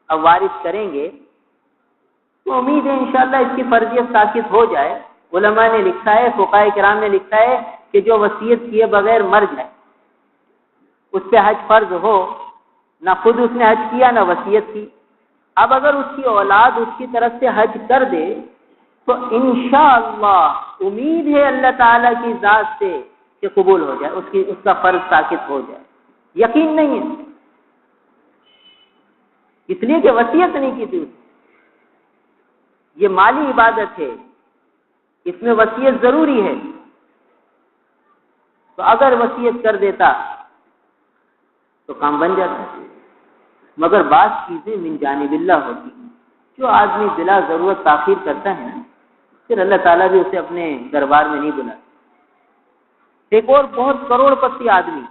اب وارث کریں گے تو امید ہے انشاءاللہ اس کی فرضیت ثابت ہو جائے. علماء نے لکھا ہے, فقہاء کرام نے لکھا ہے کہ جو وصیت کیے بغیر مر جائے اس پہ حج فرض ہو, نہ خود اس نے حج کیا نہ وصیت کی. اب اگر اس کی اولاد اس کی طرف سے حج کر دے تو انشاءاللہ امید ہے اللہ تعالیٰ کی ذات سے کہ قبول ہو جائے, اس کا فرض ثابت ہو جائے. یقین نہیں ہے اس لیے کہ وصیت نہیں کی تھی اس نے. یہ مالی عبادت ہے, اس میں وصیت ضروری ہے. تو اگر وصیت کر دیتا تو کام بن جاتا. مگر بعض چیزیں من جانب اللہ ہوتی ہیں۔ جو آدمی بلا ضرورت تاخیر کرتا ہے نا، پھر اللہ تعالیٰ بھی اسے اپنے دربار میں نہیں بلاتا۔ ایک اور بہت کروڑ پتی آدمی،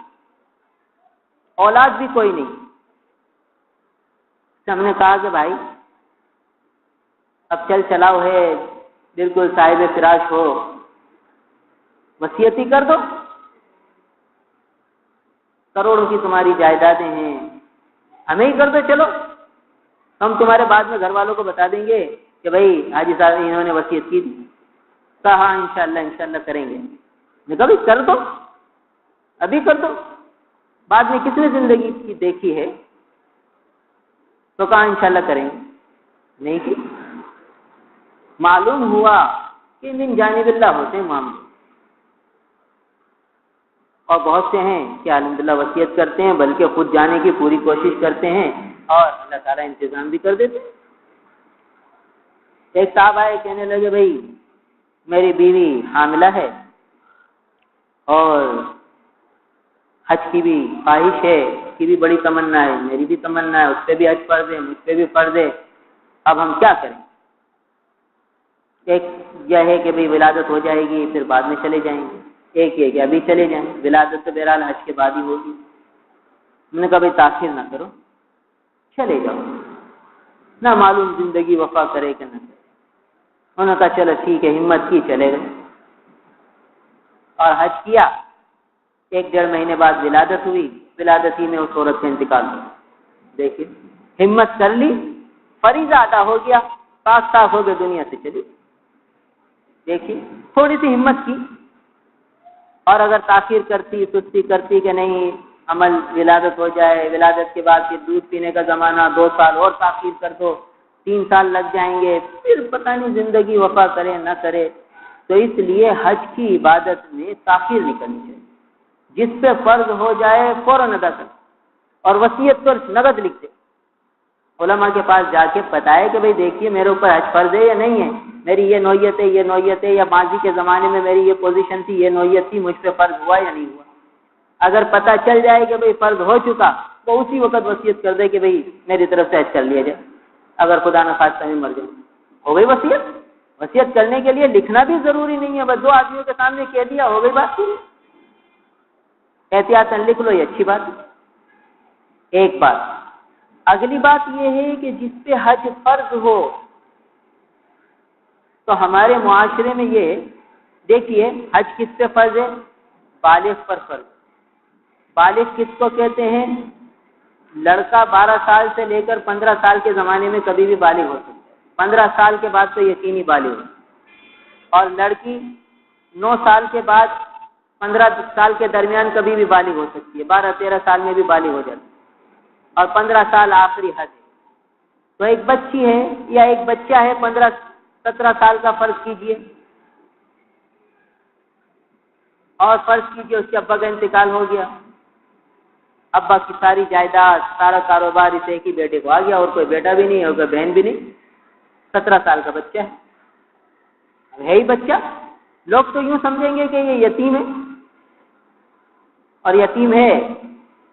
اولاد بھی کوئی نہیں، ہم نے کہا کہ بھائی اب چل چلاؤ ہے، بالکل صاحب فراش ہو، وصیت ہی کر دو، کروڑوں کی تمہاری جائیدادیں ہیں، ہمیں ہی کر دو، چلو ہم تمہارے بعد میں گھر والوں کو بتا دیں گے کہ بھائی حاجی صاحب انہوں نے وصیت کی تھی۔ کہا ہاں انشاءاللہ کریں گے۔ میں کہا بھائی کر دو، ابھی کر دو، بعد میں کس نے زندگی کی دیکھی ہے؟ تو کہا انشاءاللہ کریں گے، نہیں کی۔ معلوم ہوا کہ من جانب اللہ ہوتے ہیں معاملے، اور بہت سے ہیں کہ الحمدللہ وصیت کرتے ہیں، بلکہ خود جانے کی پوری کوشش کرتے ہیں اور اللہ تعالیٰ انتظام بھی کر دیتے ہیں۔ ایک صاحب آئے، کہنے لگے بھائی میری بیوی حاملہ ہے اور حج کی بھی خواہش ہے، اس کی بھی بڑی تمنا ہے، میری بھی تمنا ہے، اس پہ بھی حج فرض ہے، مجھ پہ بھی فرض ہے، اب ہم کیا کریں؟ ایک یہ ہے کہ بھائی ولادت ہو جائے گی پھر بعد میں چلے جائیں گے، ایک یہ کہ ابھی چلے جائیں، ولادت تو بہرحال حج کے بعد ہی ہوگی۔ میں نے کہا بھائی تاخیر نہ کرو، چلے جاؤ، نہ معلوم زندگی وفا کرے کہ نہ کرے۔ انہوں نے کہا چلو ٹھیک ہے، ہمت کی، چلے گئے اور حج کیا۔ 1-1.5 مہینے بعد ولادت ہوئی، ولادت ہی میں اس عورت کا انتقال ہوا۔ دیکھیے ہمت کر لی، فریضہ ادا ہو گیا، پاک صاف ہو گئے، دنیا سے چلی۔ دیکھیے تھوڑی سی ہمت کی، اور اگر تاخیر کرتی، سستی کرتی کہ نہیں عمل ولادت ہو جائے، ولادت کے بعد پھر دودھ پینے کا زمانہ، 2 سال اور تاخیر کر دو، 3 سال لگ جائیں گے، پھر پتہ نہیں زندگی وفا کرے نہ کرے۔ تو اس لیے حج کی عبادت میں تاخیر نہیں کرنی چاہیے۔ جس پہ فرض ہو جائے فوراً ادا کر، اور وصیت پر نقد لکھ دے، علماء کے پاس جا کے بتائے کہ بھئی دیکھیے میرے اوپر حج فرض ہے یا نہیں ہے، میری یہ نوعیت ہے، یہ نوعیت ہے، یا ماضی کے زمانے میں میری یہ پوزیشن تھی، یہ نوعیت تھی، مجھ پہ فرض ہوا یا نہیں ہوا۔ اگر پتہ چل جائے کہ بھئی فرض ہو چکا تو اسی وقت وصیت کر دے کہ بھئی میری طرف سے حج کر لیا جائے، اگر خدا نہ خواستہ میں مر جائے ہو گئی وصیت۔ وصیت کرنے کے لیے لکھنا بھی ضروری نہیں ہے، بس 2 آدمیوں کے سامنے کہہ دیا، ہو گئی بات۔ احتیاطاً لکھ لو، یہ اچھی بات ہے۔ ایک بات، اگلی بات یہ ہے کہ جس پہ حج فرض ہو، تو ہمارے معاشرے میں یہ دیکھیے حج کس پہ فرض ہے؟ بالغ پر فرض۔ بالغ کس کو کہتے ہیں؟ لڑکا 12 سال سے لے کر 15 سال کے زمانے میں کبھی بھی بالغ ہو سکتا ہے، 15 سال کے بعد تو یقینی بالغ ہے، اور لڑکی 9 سال کے بعد 15 سال کے درمیان کبھی بھی بالغ ہو سکتی ہے، 12-13 سال میں بھی بالغ ہو جاتی ہے، اور 15 سال آخری حد ہے۔ تو ایک بچی ہے یا ایک بچہ ہے 15-17 سال کا، فرض کیجئے، اور فرض کیجئے اس کے ابا کا انتقال ہو گیا، ابا کی ساری جائیداد، سارا کاروبار اس ایک ہی بیٹے کو آ گیا، اور کوئی بیٹا بھی نہیں اور کوئی بہن بھی نہیں، 17 سال کا بچہ ہے ہی بچہ۔ لوگ تو یوں سمجھیں گے کہ یہ یتیم ہے، اور یتیم ہے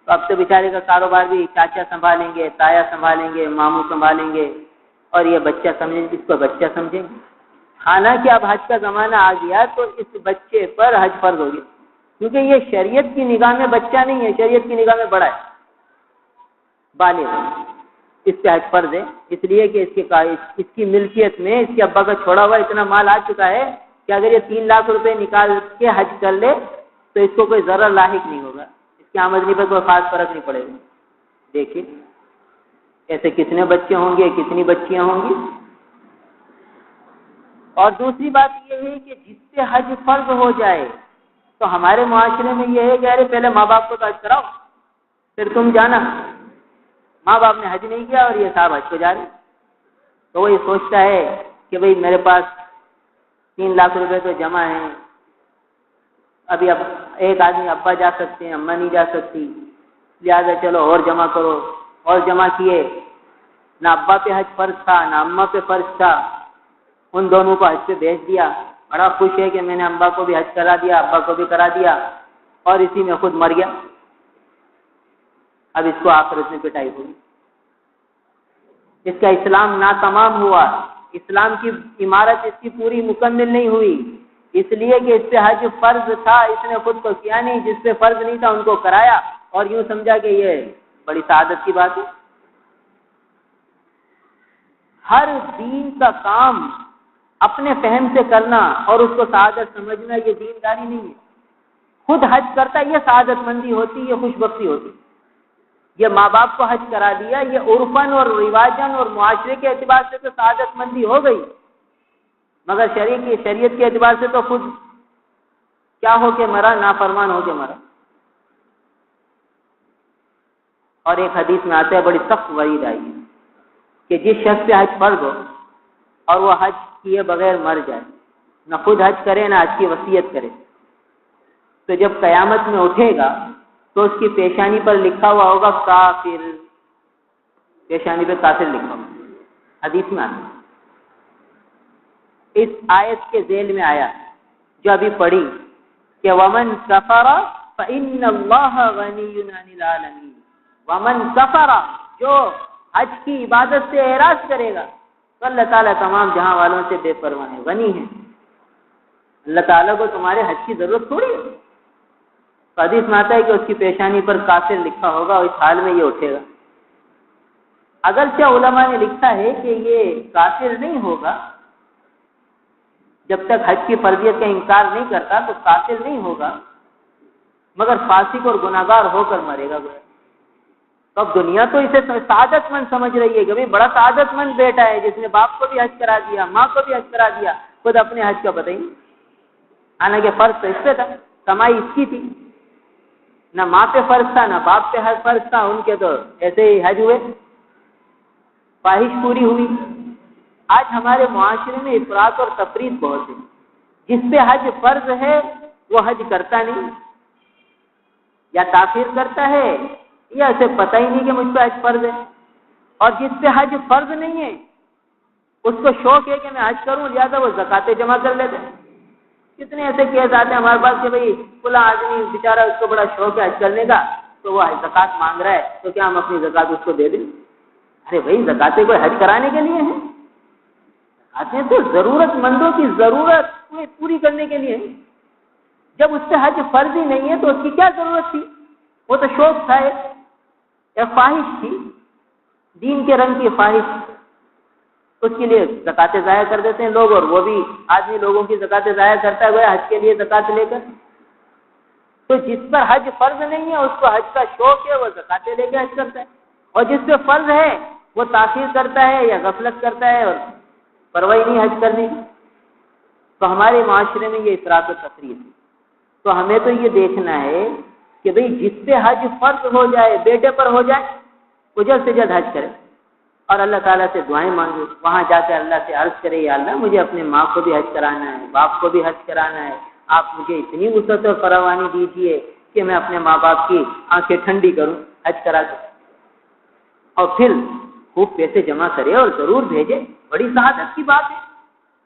تو اب تو بیچارے کا کاروبار بھی چاچا سنبھالیں گے، تایا سنبھالیں گے، ماموں سنبھالیں گے، اور یہ بچہ سمجھیں گے، اس کو بچہ سمجھیں گے۔ حالانکہ اب حج کا زمانہ آ گیا تو اس بچے پر حج فرض ہو گیا، کیونکہ یہ شریعت کی نگاہ میں بچہ نہیں ہے، شریعت کی نگاہ میں بڑا ہے، بالغ ہے، اس پہ حج فرض ہے، اس لیے کہ اس کی ملکیت میں اس کے ابا کا چھوڑا ہوا اتنا مال آ چکا ہے کہ اگر یہ 3 لاکھ روپے نکال کے حج کر لے تو اس کو کوئی ضرر لاحق نہیں ہوگا، اس کی آمدنی پر کوئی خاص فرق نہیں پڑے گا۔ دیکھیے ایسے کتنے بچے ہوں گے، کتنی بچیاں ہوں گی۔ اور دوسری بات یہ ہے کہ جس سے حج فرض ہو جائے تو ہمارے معاشرے میں یہ ہے کہ ارے پہلے ماں باپ کو تو حج کراؤ پھر تم جانا۔ ماں باپ نے حج نہیں کیا اور یہ صاحب حج کو جا رہے، تو وہ یہ سوچتا ہے کہ بھئی میرے پاس 3 لاکھ روپے تو جمع ہیں، ابھی اب ایک آدمی ابا جا سکتے ہیں، اماں نہیں جا سکتی، لہٰذا چلو اور جمع کرو، اور جمع کیے، نہ ابا پہ حج فرض تھا نہ اماں پہ فرض تھا، ان دونوں کو حج پہ بھیج دیا، بڑا خوش ہے کہ میں نے ابا کو بھی حج کرا دیا، ابا کو بھی کرا دیا، اور اسی میں خود مر گیا۔ اب اس کو آخرت میں پٹائی ہوئی، اس کا اسلام ناتمام ہوا، اسلام کی عمارت اس کی پوری مکمل نہیں ہوئی، اس لیے کہ اس پہ حج فرض تھا، اس نے خود کو کیا نہیں، جس پہ فرض نہیں تھا ان کو کرایا اور یوں سمجھا کہ یہ بڑی سعادت کی بات ہے۔ ہر دین کا کام اپنے فہم سے کرنا اور اس کو سعادت سمجھنا یہ دینداری نہیں ہے۔ خود حج کرتا ہے یہ سعادت مندی ہوتی، یہ خوش بختی ہوتی۔ یہ ماں باپ کو حج کرا دیا، یہ عرفاً اور رواجاً اور معاشرے کے اعتبار سے تو سعادت مندی ہو گئی، مگر شریعت کے اعتبار سے تو خود کیا ہو کے مرا، نافرمان ہو کے مرا۔ اور ایک حدیث میں آتا ہے بڑی سخت وعید آئی ہے کہ جس شخص پہ حج فرض ہو اور وہ حج کیے بغیر مر جائے، نہ خود حج کرے نہ حج کی وصیت کرے، تو جب قیامت میں اٹھے گا تو اس کی پیشانی پر لکھا ہوا ہوگا کافر، پیشانی پہ کافر لکھا ہوگا۔ حدیث میں آتا ہے، اس آیت کے ذیل میں آیا جو ابھی پڑھی کہ ومن کفر فإن اللہ غنی عن العالمین، ومن کفر جو حج کی عبادت سے اعراض کرے گا تو اللہ تعالیٰ تمام جہاں والوں سے بے پرواہ ہے، غنی ہے، اللہ تعالیٰ کو تمہارے حج کی ضرورت تھوڑی ہے۔ حدیث میں آتا ہے کہ اس کی پیشانی پر کافر لکھا ہوگا اور اس حال میں یہ اٹھے گا۔ اگرچہ علماء نے لکھا ہے کہ یہ کافر نہیں ہوگا، جب تک حج کی فرضیت کا انکار نہیں کرتا تو کافر نہیں ہوگا، مگر فاسق اور گناہگار ہو کر مرے گا۔ تو اب دنیا تو اسے سعادت مند سمجھ رہی ہے کہ بھئی بڑا سعادت مند بیٹا ہے جس نے باپ کو بھی حج کرا دیا، ماں کو بھی حج کرا دیا، خود اپنے حج کا پتہ ہی نہیں۔ حالانکہ فرض تو اس پہ تھا، کمائی اس کی تھی، نہ ماں پہ فرض تھا نہ باپ پہ فرض تھا، ان کے تو ایسے ہی حج ہوئے، خواہش پوری ہوئی۔ آج ہمارے معاشرے میں افراط اور تفریط بہت ہے، جس پہ حج فرض ہے وہ حج کرتا نہیں، یا تاخیر کرتا ہے یا اسے پتہ ہی نہیں کہ مجھ پہ حج فرض ہے، اور جس پہ حج فرض نہیں ہے اس کو شوق ہے کہ میں حج کروں، لہٰذا وہ زکاتیں جمع کر لیتے ہیں۔ کتنے ایسے کیس آتے ہیں ہمارے پاس کہ بھئی فلاں آدمی بیچارہ اس کو بڑا شوق ہے حج کرنے کا تو وہ زکات مانگ رہا ہے، تو کیا ہم اپنی زکات اس کو دے دیں؟ ارے بھائی زکاتیں کوئی حج کرانے کے لیے ہیں، زکاتیں تو ضرورت مندوں کی ضرورت پوری کرنے کے لیے ہیں۔ جب اس سے حج فرض ہی نہیں ہے تو اس کی کیا ضرورت تھی؟ وہ تو شوق تھا، ایک خواہش تھی، دین کے رنگ کی خواہش، اس کے لیے زکاتیں ضائع کر دیتے ہیں لوگ، اور وہ بھی آدمی لوگوں کی زکاتیں ضائع کرتا ہے حج کے لیے زکات لے کر۔ تو جس پر حج فرض نہیں ہے اس کو حج کا شوق ہے، وہ زکاتیں لے کے حج کرتا ہے، اور جس پہ فرض ہے وہ تاخیر کرتا ہے یا غفلت کرتا ہے اور پرواہ نہیں حج کرنے کی۔ تو ہمارے معاشرے میں یہ افراط و تفریط ہے۔ تو ہمیں تو یہ دیکھنا ہے کہ بھئی جس پہ حج فرض ہو جائے، بیٹے پر ہو جائے، وہ جلد سے جلد حج کرے اور اللہ تعالیٰ سے دعائیں مانگے، وہاں جا کر اللہ سے عرض کرے یا اللہ مجھے اپنے ماں کو بھی حج کرانا ہے، باپ کو بھی حج کرانا ہے، آپ مجھے اتنی وسعت اور فراوانی دیجیے کہ میں اپنے ماں باپ کی آنکھیں ٹھنڈی کروں حج کرا کر، اور پھر خوب پیسے جمع کرے اور ضرور بھیجے۔ بڑی سعادت کی بات ہے،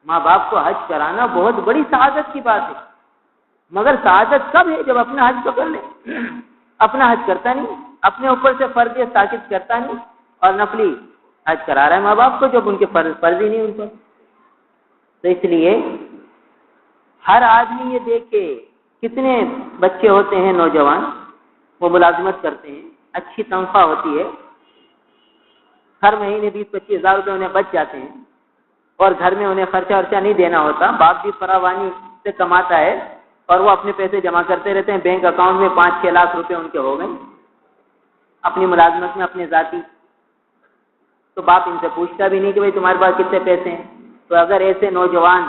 ماں باپ کو حج کرانا بہت بڑی سعادت کی بات ہے، مگر سعادت کب ہے؟ جب اپنا حج پکڑ لے۔ اپنا حج کرتا نہیں، اپنے اوپر سے فرض ثابت کرتا نہیں، اور نفلی حج کرا رہا ہے ماں باپ کو جب ان کے فرض ہی نہیں ان پر۔ تو اس لیے ہر آدمی یہ دیکھے، کتنے بچے ہوتے ہیں نوجوان، وہ ملازمت کرتے ہیں، اچھی تنخواہ ہوتی ہے، ہر مہینے 20-25 ہزار روپے انہیں بچ جاتے ہیں، اور گھر میں انہیں خرچہ ورچہ نہیں دینا ہوتا، باپ بھی فراوانی سے کماتا ہے اور وہ اپنے پیسے جمع کرتے رہتے ہیں، بینک اکاؤنٹ میں 5-6 لاکھ روپے ان کے ہو گئے اپنی ملازمت میں اپنے ذاتی۔ تو باپ ان سے پوچھتا بھی نہیں کہ بھائی تمہارے پاس کتنے پیسے ہیں۔ تو اگر ایسے نوجوان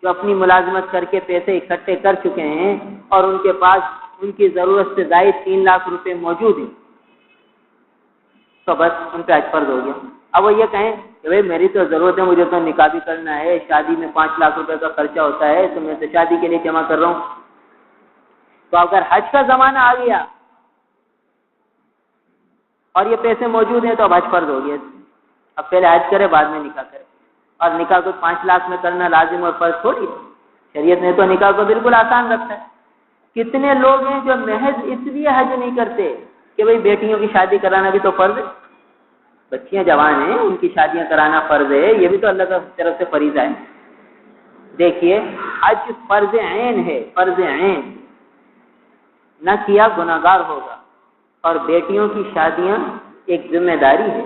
جو اپنی ملازمت کر کے پیسے اکٹھے کر چکے ہیں اور ان کے پاس ان کی ضرورت سے زائد 3 لاکھ روپے موجود ہیں تو بس ان پہ حج فرض ہو گیا۔ اب وہ یہ کہیں کہ بھائی میری تو ضرورت ہے، مجھے تو نکاح بھی کرنا ہے، شادی میں 5 لاکھ روپے کا خرچہ ہوتا ہے تو میں تو شادی کے لیے جمع کر رہا ہوں۔ تو اگر حج کا زمانہ آ گیا اور یہ پیسے موجود ہیں تو اب حج فرض ہو گیا، اب پہلے حج کرے بعد میں نکاح کرے، اور نکاح کو 5 لاکھ میں کرنا لازم اور فرض تھوڑی ہے۔ شریعت نے تو نکاح کو بالکل آسان رکھا ہے۔ کتنے لوگ ہیں جو محض اس لیے حج نہیں کرتے کہ بھئی بیٹیوں کی شادی کرانا بھی تو فرض ہے، بچیاں جوان ہیں، ان کی شادیاں کرانا فرض ہے، یہ بھی تو اللہ کی طرف سے فریضہ ہے۔ دیکھیے حج فرض عین ہے، فرض عین، نہ کیا گناہگار ہوگا، اور بیٹیوں کی شادیاں ایک ذمہ داری ہے،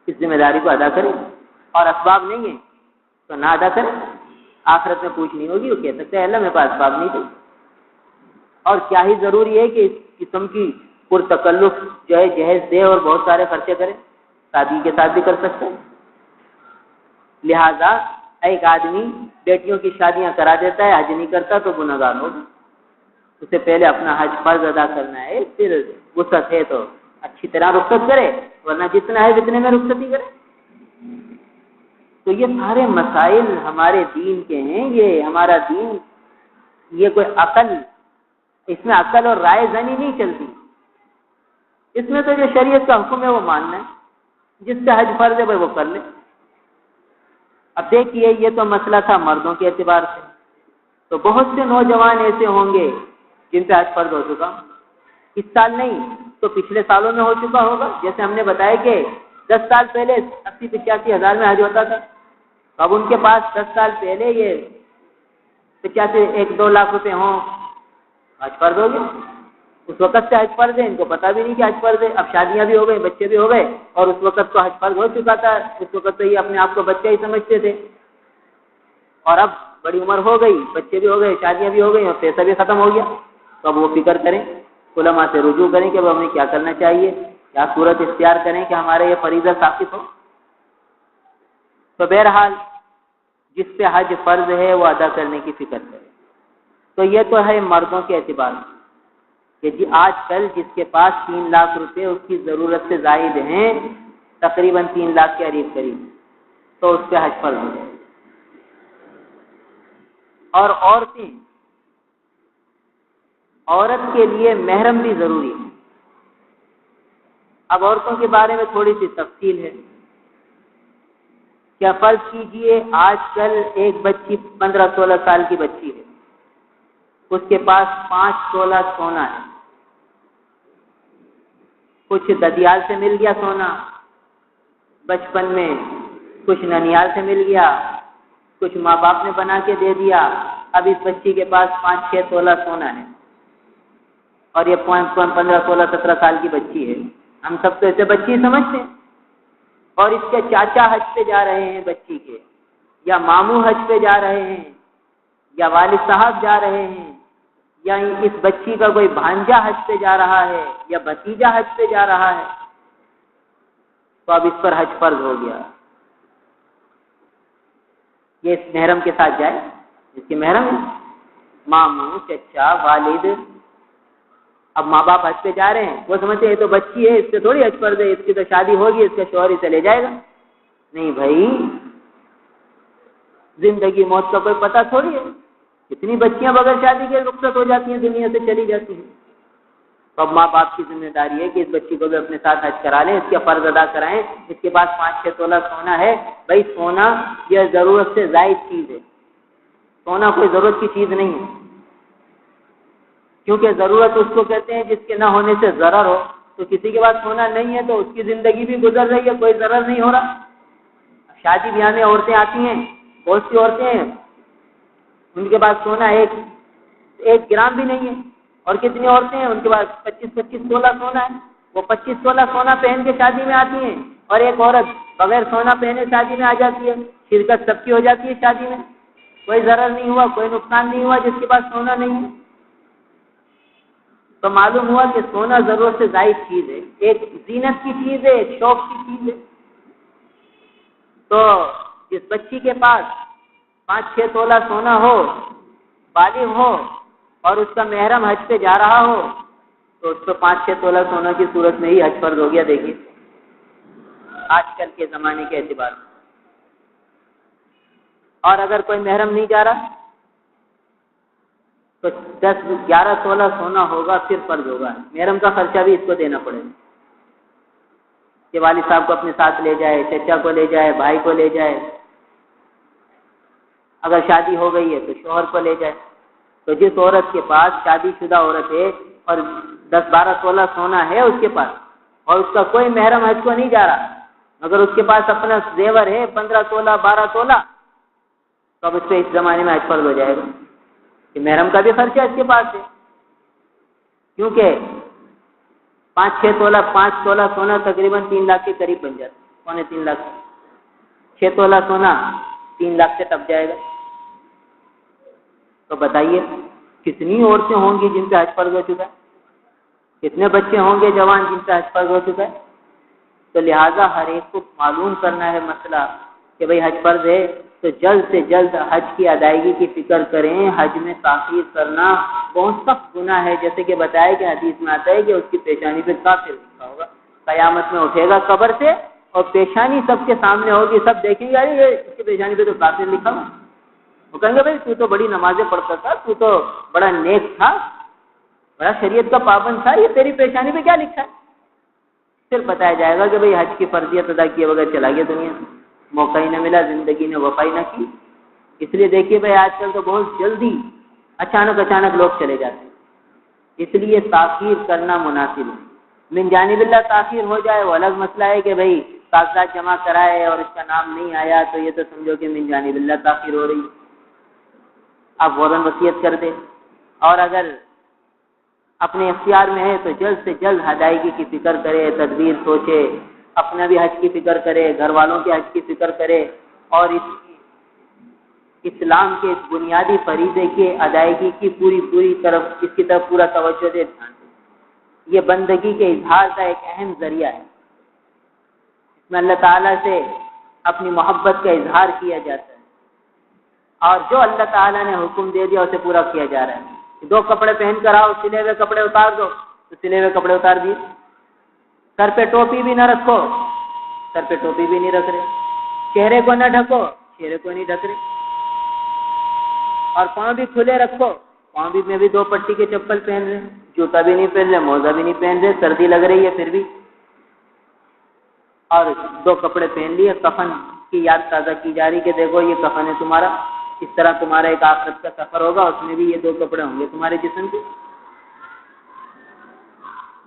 اس ذمہ داری کو ادا کریں، اور اسباب نہیں ہے تو نہ ادا کریں، آخرت میں پوچھنی ہوگی، وہ کہہ سکتے ہیں اللہ میرے پاس اسباب نہیں تھے۔ اور کیا ہی ضروری ہے کہ اس قسم کی پرتکلف جو ہے جہیز دے اور بہت سارے خرچے کرے، شادی کے ساتھ بھی کر سکتے ہیں۔ لہذا ایک آدمی بیٹیوں کی شادیاں کرا دیتا ہے، حج نہیں کرتا تو گناہگار ہوگا، اسے پہلے اپنا حج فرض ادا کرنا ہے، پھر وسعت ہے تو اچھی طرح رخصت کرے، ورنہ جتنا ہے اتنے میں رخصتی کرے۔ تو یہ سارے مسائل ہمارے دین کے ہیں، یہ ہمارا دین، یہ کوئی عقل، اس میں عقل اور رائے زنی نہیں چلتی، اس میں تو جو شریعت کا حکم ہے وہ ماننا ہے، جس سے حج فرض ہے وہ کر لے۔ اب دیکھیے یہ تو مسئلہ تھا مردوں کے اعتبار سے، تو بہت سے نوجوان ایسے ہوں گے جن پہ حج فرض ہو چکا، اس سال نہیں تو پچھلے سالوں میں ہو چکا ہوگا، جیسے ہم نے بتایا کہ 10 سال پہلے 80-85 ہزار میں حج ہوتا تھا، اب ان کے پاس 10 سال پہلے یہ 85-1-2 لاکھ روپے ہوں، حج فرض ہو گیا، اس وقت سے حج فرض ہے، ان کو پتا بھی نہیں کہ حج فرض ہے، اب شادیاں بھی ہو گئی، بچے بھی ہو گئے، اور اس وقت تو حج فرض ہو چکا تھا، اس وقت تو یہ اپنے آپ کو بچہ ہی سمجھتے تھے، اور اب بڑی عمر ہو گئی، بچے بھی ہو گئے، شادیاں بھی ہو گئی، اور پیسہ بھی ختم ہو گیا، تو اب وہ فکر کریں، علماء سے رجوع کریں کہ اب ہمیں کیا کرنا چاہیے، کیا صورت اختیار کریں کہ ہمارے یہ فریضہ ثابت ہو۔ تو بہرحال جس پہ حج فرض ہے وہ ادا کرنے کی فکر کرے۔ تو یہ تو ہے مردوں کے اعتبار سے کہ جی آج کل جس کے پاس 3 لاکھ روپے اس کی ضرورت سے زائد ہیں، تقریباً 3 لاکھ کے قریب، تو اس پہ حج فرض ہو جائے۔ اور عورت کے لیے محرم بھی ضروری ہے۔ اب عورتوں کے بارے میں تھوڑی سی تفصیل ہے۔ کیا فرض کیجئے آج کل ایک بچی 15-16 سال کی بچی ہے، اس کے پاس 5 تولہ سونا ہے، کچھ ددیال سے مل گیا سونا، بچپن میں کچھ ننیال سے مل گیا، کچھ ماں باپ نے بنا کے دے دیا، اب اس بچی کے پاس 5-6 تولہ سونا ہے، اور یہ 15-16-17 سال کی بچی ہے، ہم سب تو اسے بچی سمجھتے ہیں، اور اس کے چاچا حج پہ جا رہے ہیں بچی کے، یا ماموں حج پہ جا رہے ہیں، یا والد صاحب جا رہے ہیں، یا اس بچی کا کوئی بھانجا حج پہ جا رہا ہے، یا بھتیجا حج پہ جا رہا ہے، تو اب اس پر حج فرض ہو گیا۔ یہ اس محرم کے ساتھ جائے، اس کی محرم ہے، ماموں، چچا، والد۔ اب ماں باپ حج پہ جا رہے ہیں، وہ سمجھتے ہیں یہ تو بچی ہے، اس سے تھوڑی حج فرض ہے، اس کی تو شادی ہوگی، اس کا شوہر ہی چلے جائے گا۔ نہیں بھائی، زندگی موت کا کوئی پتہ تھوڑی ہے، کتنی بچیاں بغیر شادی کے رخصت ہو جاتی ہیں، دنیا سے چلی جاتی ہیں۔ تو اب ماں باپ کی ذمہ داری ہے کہ اس بچی کو بھی اپنے ساتھ حج کرا لیں، اس کا فرض ادا کرائیں۔ اس کے پاس 5-6 تولہ سونا ہے، بھائی سونا یہ ضرورت سے زائد چیز ہے، سونا کوئی ضرورت کی چیز نہیں ہے، کیونکہ ضرورت اس کو کہتے ہیں جس کے نہ ہونے سے ضرر ہو، تو کسی کے پاس سونا نہیں ہے تو اس کی زندگی بھی گزر رہی ہے، کوئی ضرر نہیں ہو رہا۔ شادی بیاہ میں عورتیں آتی ہیں، بہت سی عورتیں ہیں، ان کے پاس سونا ایک گرام بھی نہیں ہے، اور کتنی عورتیں ہیں ان کے پاس 25-25 تولہ سونا ہے، وہ 25 تولہ سونا پہن کے شادی میں آتی ہیں، اور ایک عورت بغیر سونا پہنے شادی میں آ جاتی ہے، شرکت سب کی ہو جاتی ہے شادی میں، کوئی ضرر نہیں ہوا، کوئی نقصان نہیں ہوا جس کے پاس سونا نہیں ہے۔ تو معلوم ہوا کہ سونا ضرورت سے زائد چیز ہے، ایک زینت کی چیز ہے، ایک شوق کی چیز ہے۔ تو جس بچی کے پاس 5-6 تولہ سونا ہو، بالغ ہو، اور اس کا محرم حج پہ جا رہا ہو، تو اس کو 5-6 تولہ سونا کی صورت میں ہی حج فرض ہو گیا۔ دیکھیے آج کل کے زمانے کے اعتبار سے۔ اور اگر کوئی محرم نہیں جا رہا تو 10-11 تولہ سونا ہوگا، پھر فرض ہوگا، محرم کا خرچہ بھی اس کو دینا پڑے گا، کہ والد صاحب کو اپنے ساتھ لے جائے، چچا کو لے جائے، بھائی کو لے جائے، اگر شادی ہو گئی ہے تو شوہر کو لے جائے۔ تو جس عورت کے پاس شادی شدہ عورت ہے اور 10-12 تولہ سونا ہے اس کے پاس، اور اس کا کوئی محرم حج کو نہیں جا رہا، اگر اس کے پاس اپنا زیور ہے 15 تولہ 12 تولہ تو اب اس پہ اس زمانے میں حج فرض ہو جائے گا کہ محرم کا بھی خرچہ اس کے پاس ہے، کیونکہ 5 تولہ سونا تقریباً 3 لاکھ کے قریب بن جاتا ہے، پونے 3 لاکھ، 6 تولہ سونا 3 لاکھ سے ٹپ جائے گا۔ تو بتائیے کتنی عورتیں ہوں گی جن پہ حج فرض ہو چکا ہے، کتنے بچے ہوں گے جوان جن پہ حج فرض ہو چکا ہے۔ تو لہٰذا ہر ایک کو معلوم کرنا ہے مسئلہ کہ بھئی حج فرض ہے تو جلد سے جلد حج کی ادائیگی کی فکر کریں۔ حج میں تاخیر کرنا بہت سخت گناہ ہے، جیسے کہ بتایا کہ حدیث میں آتا ہے کہ اس کی پیشانی پہ کافر لکھا ہوگا، قیامت میں اٹھے گا قبر سے اور پیشانی سب کے سامنے ہوگی، سب دیکھیں گے ارے یہ اس کی پیشانی پہ تو کافر لکھا ہوا، وہ کہیں گے بھائی تو بڑی نمازیں پڑھتا تھا، تو بڑا نیک تھا، بڑا شریعت کا پابند تھا، یہ تیری پیشانی پہ کیا لکھا ہے؟ پھر بتایا جائے گا کہ بھئی حج کی فرضیت ادا کیے بغیر چلا گیا دنیا سے، موقع ہی نہ ملا، زندگی نے وفا ہی نہ کی۔ اس لیے دیکھیے بھائی آج کل تو بہت جلدی اچانک لوگ چلے جاتے ہیں، اس لیے تاخیر کرنا مناسب ہے۔ من جانب اللہ تاخیر ہو جائے وہ الگ مسئلہ ہے کہ بھئی کاغذات جمع کرائے اور اس کا نام نہیں آیا تو یہ تو سمجھو کہ من جانب اللہ تاخیر ہو رہی ہے، آپ فوراً وصیت کر دیں، اور اگر اپنے اختیار میں ہے تو جلد سے جلد ادائیگی کی فکر کرے، تدبیر سوچے، اپنا بھی حج کی فکر کرے، گھر والوں کے حج کی فکر کرے، اور اسلام کے اس بنیادی فریضے کی ادائیگی کی پوری طرف اس کی طرف پورا توجہ دے۔ یہ بندگی کے اظہار کا ایک اہم ذریعہ ہے، اس میں اللہ تعالیٰ سے اپنی محبت کا اظہار کیا جاتا ہے، اور جو اللہ تعالیٰ نے حکم دے دیا اسے پورا کیا جا رہا ہے۔ 2 کپڑے پہن کر آؤ، سلے ہوئے کپڑے اتار دو تو سلے ہوئے کپڑے اتار دیے، سر پہ ٹوپی بھی نہ رکھو، سر پہ ٹوپی بھی نہیں رکھ رہے، چہرے کو نہ ڈھکو، چہرے کو نہیں ڈھک رہے، اور پاؤں بھی کھلے رکھو، پاؤں بھی میں بھی 2 پٹی کے چپل پہن رہے، جوتا بھی نہیں پہن رہے، موزہ بھی نہیں پہن رہے، سردی لگ رہی ہے پھر بھی، اور 2 کپڑے پہن لیے، کفن کی یاد تازہ کی جا رہی کہ دیکھو یہ کفن ہے تمہارا، اس طرح تمہارا ایک آخرت کا سفر ہوگا، اس میں بھی یہ 2 کپڑے ہوں گے تمہارے جسم کے۔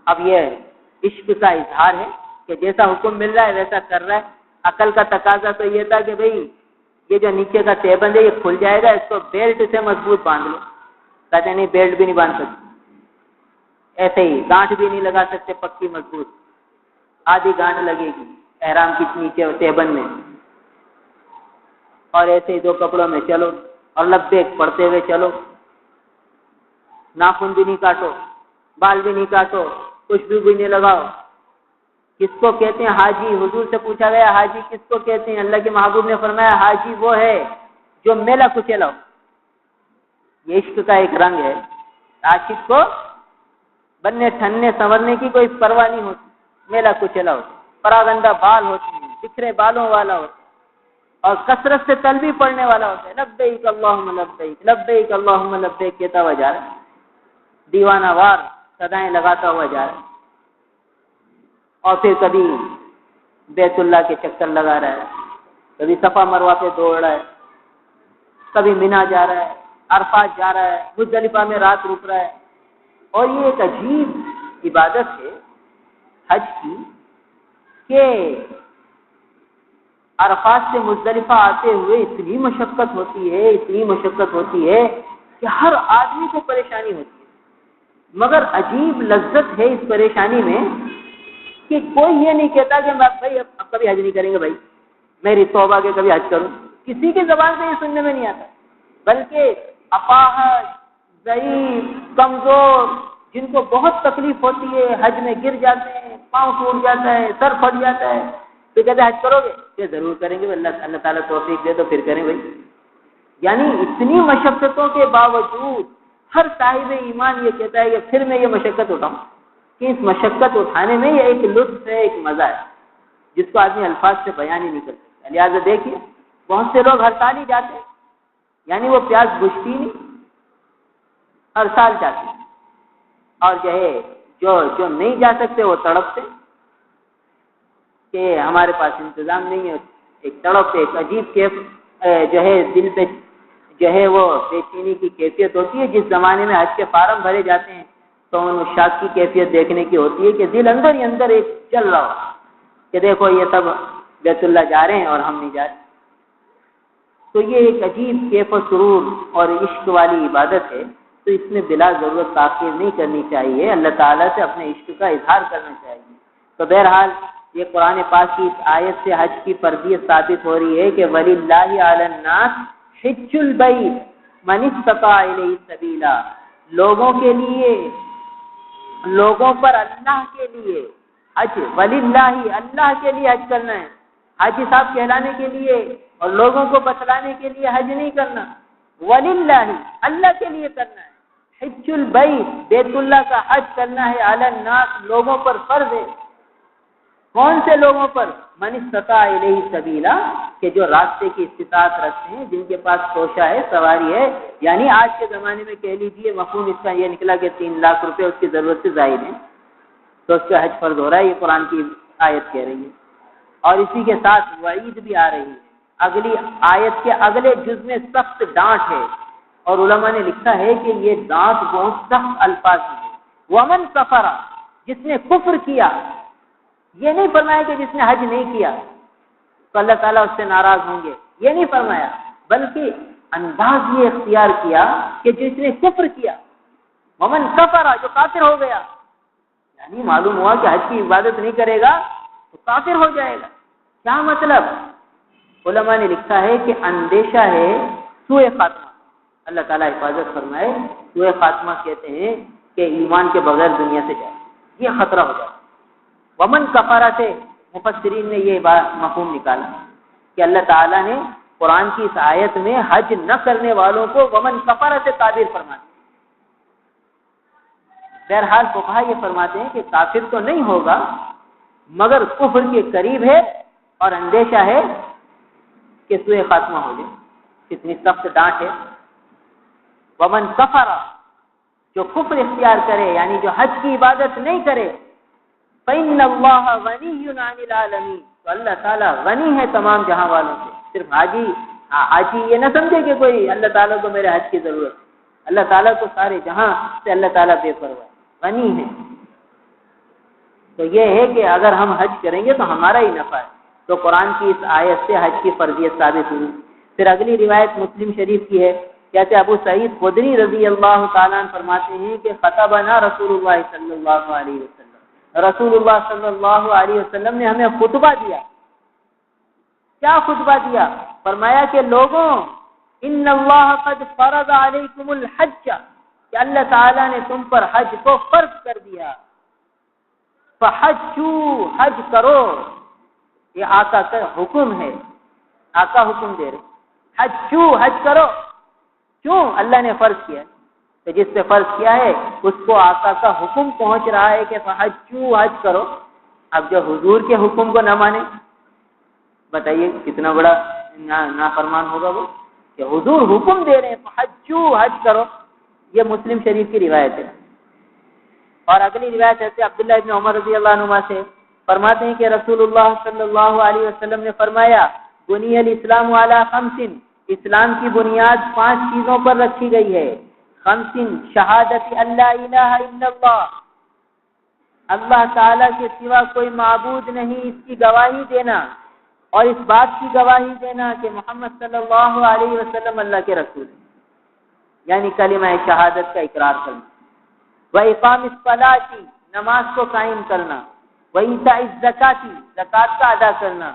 اب یہ عشق کا اظہار ہے کہ جیسا حکم مل رہا ہے ویسا کر رہا ہے۔ عقل کا تقاضا تو یہ تھا کہ بھئی یہ جو نیچے کا تہبند ہے یہ کھل جائے گا، اس کو بیلٹ سے مضبوط باندھ لو، کہتے نہیں بیلٹ بھی نہیں باندھ سکتے، ایسے ہی گانٹھ بھی نہیں لگا سکتے پکی مضبوط، آدھی گانٹھ لگے گی احرام کی نیچے تہبند میں، اور ایسے ہی 2 کپڑوں میں چلو اور لبیک پڑھتے ہوئے چلو، ناخن بھی نہیں کاٹو، بال بھی نہیں کاٹو، خوشبو بھی نہیں لگاؤ۔ کس کو کہتے ہیں حاجی؟ حضور سے پوچھا گیا حاجی کس کو کہتے ہیں؟ اللہ کے محبوب نے فرمایا حاجی وہ ہے جو میلا کچیلا ہو۔ یہ عشق کا ایک رنگ ہے، عاشق کو بننے ٹھننے سنورنے کی کوئی پرواہ نہیں ہوتی، میلا کچیلا ہوتا، پراگندہ بال ہوتے ہیں، بکھرے بالوں والا ہوتا ہے، اور کثرت سے تلبیہ پڑھنے والا ہوتا ہے، لبیک اللہم لبیک لبیک اللہم لبیک کہتا ہوا جا رہا ہے، دیوانہ وار صدائیں لگاتا ہوا جا رہا ہے، اور پھر کبھی بیت اللہ کے چکر لگا رہا ہے، کبھی صفا مروہ پہ دوڑ رہا ہے، کبھی مینا جا رہا ہے، عرفات جا رہا ہے، مزدلفہ میں رات رک رہا ہے۔ اور یہ ایک عجیب عبادت ہے حج کی کہ عرفات سے مزدلفہ آتے ہوئے اتنی مشقت ہوتی ہے کہ ہر آدمی کو پریشانی ہوتی ہے، مگر عجیب لذت ہے اس پریشانی میں کہ کوئی یہ نہیں کہتا کہ بھائی اب کبھی حج نہیں کریں گے، بھائی میری توبہ کے کبھی حج کروں، کسی کی زبان سے یہ سننے میں نہیں آتا، بلکہ اپاہج، ضعیف، کمزور، جن کو بہت تکلیف ہوتی ہے، حج میں گر جاتے ہیں، پاؤں ٹوٹ جاتا ہے، سر پھٹ جاتا ہے، تو کہتے حج کرو گے؟ کہ ضرور کریں گے، اللہ تعالیٰ توفیق دے تو پھر کریں بھائی۔ یعنی اتنی مشقتوں کے باوجود ہر صاحب ایمان یہ کہتا ہے کہ پھر میں یہ مشقت اٹھاؤں، کہ اس مشقت اٹھانے میں یہ ایک لطف ہے، ایک مزہ ہے جس کو آدمی الفاظ سے بیان ہی نہیں کر سکتا۔ لہٰذا دیکھیے بہت سے لوگ ہر سال ہی جاتے ہیں، یعنی وہ پیاس بجھتی نہیں، ہر سال جاتے ہیں، اور جو نہیں جا سکتے وہ تڑپتے کہ ہمارے پاس انتظام نہیں ہے، ایک تڑپ، ایک عجیب دل پہ وہ بے چینی کی کیفیت ہوتی ہے۔ جس زمانے میں حج کے فارم بھرے جاتے ہیں تو ان اشاق کی کیفیت دیکھنے کی ہوتی ہے کہ دل اندر ہی اندر ایک چل رہا ہو کہ دیکھو یہ سب بیت اللہ جا رہے ہیں اور ہم نہیں جا رہے. تو یہ ایک عجیب کیف و سرور اور عشق والی عبادت ہے. تو اس میں بلا ضرورت تاخیر نہیں کرنی چاہیے، اللہ تعالیٰ سے اپنے عشق کا اظہار کرنا چاہیے. تو بہرحال یہ قرآن پاک کی اس آیت سے حج کی فرضیت ثابت ہو رہی ہے کہ وَلِلَّهِ عَلَى النَّاسِ حِجُّ الْبَيْتِ مَنِ اسْتَطَاعَ إِلَيْهِ سَبِيلًا. لوگوں کے لیے، لوگوں پر اللہ کے لیے حج، وَلِلَّهِ اللہ کے لیے حج کرنا ہے. حاجی صاحب کہلانے کے لیے اور لوگوں کو بتلانے کے لیے حج نہیں کرنا، وَلِلَّهِ اللہ کے لیے کرنا ہے. حج البیت بیت اللہ کا حج کرنا ہے، علی الناس لوگوں پر فرض ہے. کون سے لوگوں پر؟ من استطاع الیہ سبیلا، کہ جو راستے کی استطاعت رکھتے ہیں، جن کے پاس توشہ ہے، سواری ہے. یعنی آج کے زمانے میں کہہ لیجیے مفہوم اس کا یہ نکلا کہ 3 لاکھ روپے اس کی ضرورت سے زائد ہیں تو اس کا حج فرض ہو رہا ہے. یہ قرآن کی آیت کہہ رہی ہے. اور اسی کے ساتھ وعید بھی آ رہی ہے. اگلی آیت کے اگلے جز میں سخت ڈانٹ ہے، اور علماء نے لکھا ہے کہ یہ ڈانٹ بہت سخت الفاظ ہے. ومن کفر، جس نے کفر کیا. یہ نہیں فرمایا کہ جس نے حج نہیں کیا تو اللہ تعالیٰ اس سے ناراض ہوں گے، یہ نہیں فرمایا، بلکہ انداز یہ اختیار کیا کہ جس نے کفر کیا. ومن کفر، جو کافر ہو گیا، یعنی معلوم ہوا کہ حج کی عبادت نہیں کرے گا تو کافر ہو جائے گا. کیا مطلب؟ علماء نے لکھا ہے کہ اندیشہ ہے سوء خاتمہ. اللہ تعالیٰ حفاظت فرمائے. سوء خاتمہ کہتے ہیں کہ ایمان کے بغیر دنیا سے جائے، یہ خطرہ ہو جائے. ومن کفارہ سے مفسرین نے یہ مفہوم نکالا کہ اللہ تعالیٰ نے قرآن کی اس آیت میں حج نہ کرنے والوں کو ومن کفارہ سے تعبیر فرماتے. بہرحال فقہا یہ فرماتے ہیں کہ کافر تو نہیں ہوگا مگر کفر کے قریب ہے اور اندیشہ ہے کہ سوء خاتمہ ہو جائے. کتنی سخت ڈانٹ ہے. ومن کفر، جو کفر اختیار کرے یعنی جو حج کی عبادت نہیں کرے، فإن اللہ غنی عن العالمین، تو اللہ تعالیٰ غنی ہے تمام جہاں والوں سے. صرف حاجی یہ نہ سمجھے کہ کوئی اللہ تعالیٰ کو میرے حج کی ضرورت ہے. اللہ تعالیٰ کو سارے جہاں سے اللہ تعالیٰ بے پرواہ غنی ہے. تو یہ ہے کہ اگر ہم حج کریں گے تو ہمارا ہی نفع ہے. تو قرآن کی اس آیت سے حج کی فرضیت ثابت ہوئی. پھر اگلی روایت مسلم شریف کی ہے. کہتے ابو سعید خدری رضی اللہ تعالیٰ عنہ فرماتے ہیں کہ خطبنا رسول اللہ صلی اللہ علیہ وسلم، رسول اللہ صلی اللہ علیہ وسلم نے ہمیں خطبہ دیا. کیا خطبہ دیا؟ فرمایا کہ لوگوں، ان اللہ قد فرض علیکم الحج، کہ اللہ تعالیٰ نے تم پر حج کو فرض کر دیا. فحجوا، حج کرو. یہ آقا کا حکم ہے، آقا حکم دے رہے. حجوا، حج کرو. کیوں؟ اللہ نے فرض کیا. تو جس سے فرض کیا ہے اس کو آقا کا حکم پہنچ رہا ہے کہ فحجوا، حج کرو. اب جو حضور کے حکم کو نہ مانے، بتائیے کتنا بڑا نافرمان ہوگا وہ، کہ حضور حکم دے رہے ہیں فحجوا، حج کرو. یہ مسلم شریف کی روایت ہے. اور اگلی روایت ہے عبداللہ ابن عمر رضی اللہ عنہما سے، فرماتے ہیں کہ رسول اللہ صلی اللہ علیہ وسلم نے فرمایا بنی الاسلام علی 5، اسلام کی بنیاد 5 چیزوں پر رکھی گئی ہے. 5، شہادت اللہ الہ الا اللہ، اللہ تعالیٰ کے سوا کوئی معبود نہیں، اس کی گواہی دینا، اور اس بات کی گواہی دینا کہ محمد صلی اللہ علیہ وسلم اللہ کے رسول ہیں، یعنی کلمہ شہادت کا اقرار کرنا. وَإِقَامِ الصَّلَاةِ، نماز کو قائم کرنا. وَإِيتَاءِ الزَّكَاةِ، زکات کا ادا کرنا.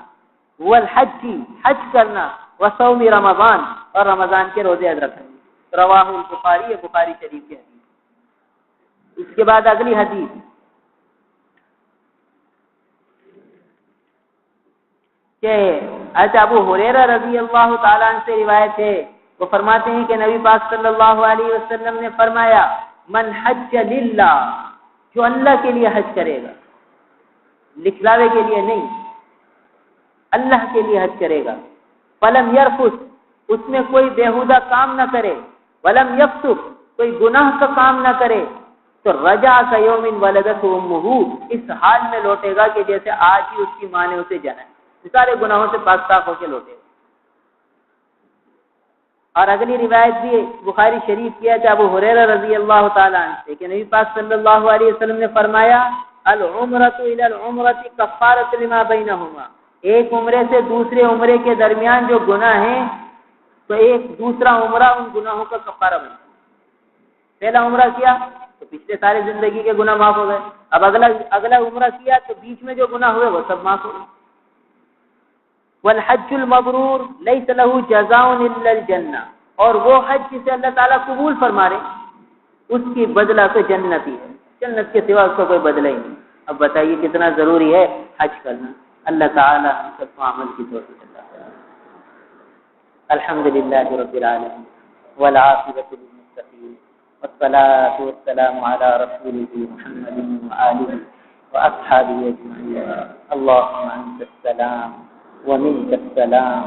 وَالْحَجِّ، حج کرنا. وَصَوْمِ رمضان، اور رمضان کے روزے رکھنا. رواہ البخاری، بخاری شریف کی حدیث. اس کے بعد اگلی حدیث کہ حضرت ابو ہریرہ رضی اللہ تعالیٰ عنہ سے روایت ہے. وہ فرماتے ہیں کہ نبی پاک صلی اللہ علیہ وسلم نے فرمایا من حج للہ، جو اللہ کے لیے حج کرے گا، لکھلاوے کے لیے نہیں، اللہ کے لیے حج کرے گا. فلم یرفث، اس میں کوئی بیہودہ کام نہ کرے. ولم یفسق، کوئی گناہ کا کام نہ کرے. تو رجع کیوم ولدت امہ، اس حال میں لوٹے گا کہ جیسے آج ہی اس کی ماں نے اسے جنا ہے. سارے گناہوں سے پاک صاف ہو کے لوٹے گا. اور اگلی روایت بھی بخاری شریف کیا کہ ابو ہریرہ رضی اللہ تعالیٰ عنہ سے کہ نبی پاک صلی اللہ علیہ وسلم نے فرمایا العمرۃ الی العمرۃ کفارۃ لما بینہما، ایک عمرے سے دوسرے عمرے کے درمیان جو گناہ ہیں تو ایک دوسرا عمرہ ان گناہوں کا کفارہ بنتا ہے۔ پہلا عمرہ کیا تو پچھلے ساری زندگی کے گناہ معاف ہو گئے، اب اگلا عمرہ کیا تو بیچ میں جو گناہ ہوئے وہ سب معاف ہو گئے۔ والحج المبرور لیس له جزاء الا الجنہ، اور وہ حج جسے اللہ تعالیٰ قبول فرما رہے اس کی بدلہ تو جنت ہی ہے، جنت کے سوا اس کا کوئی بدلہ ہی نہیں۔ اب بتائیے کتنا ضروری ہے حج کرنا۔ اللہ تعالیٰ ہم سب کو عمل کی توفیق عطا فرمائے۔ الحمدللہ رب العالمین والعاقبۃ للمتقین والصلاة والسلام على رسوله محمد وآله وأصحابه أجمعين۔ اللهم أنت السلام ومنك السلام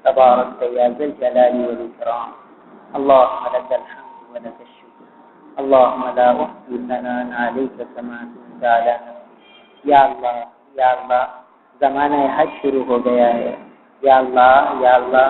تبارك يا ذا الجلال والإكرام، اللهم لك الحمد ولك الشكر، اللهم لا أحصي ثناء عليك كما أثنيت على نفسك۔ یا اللہ زمانہ حج شروع ہو گیا ہے، یا اللہ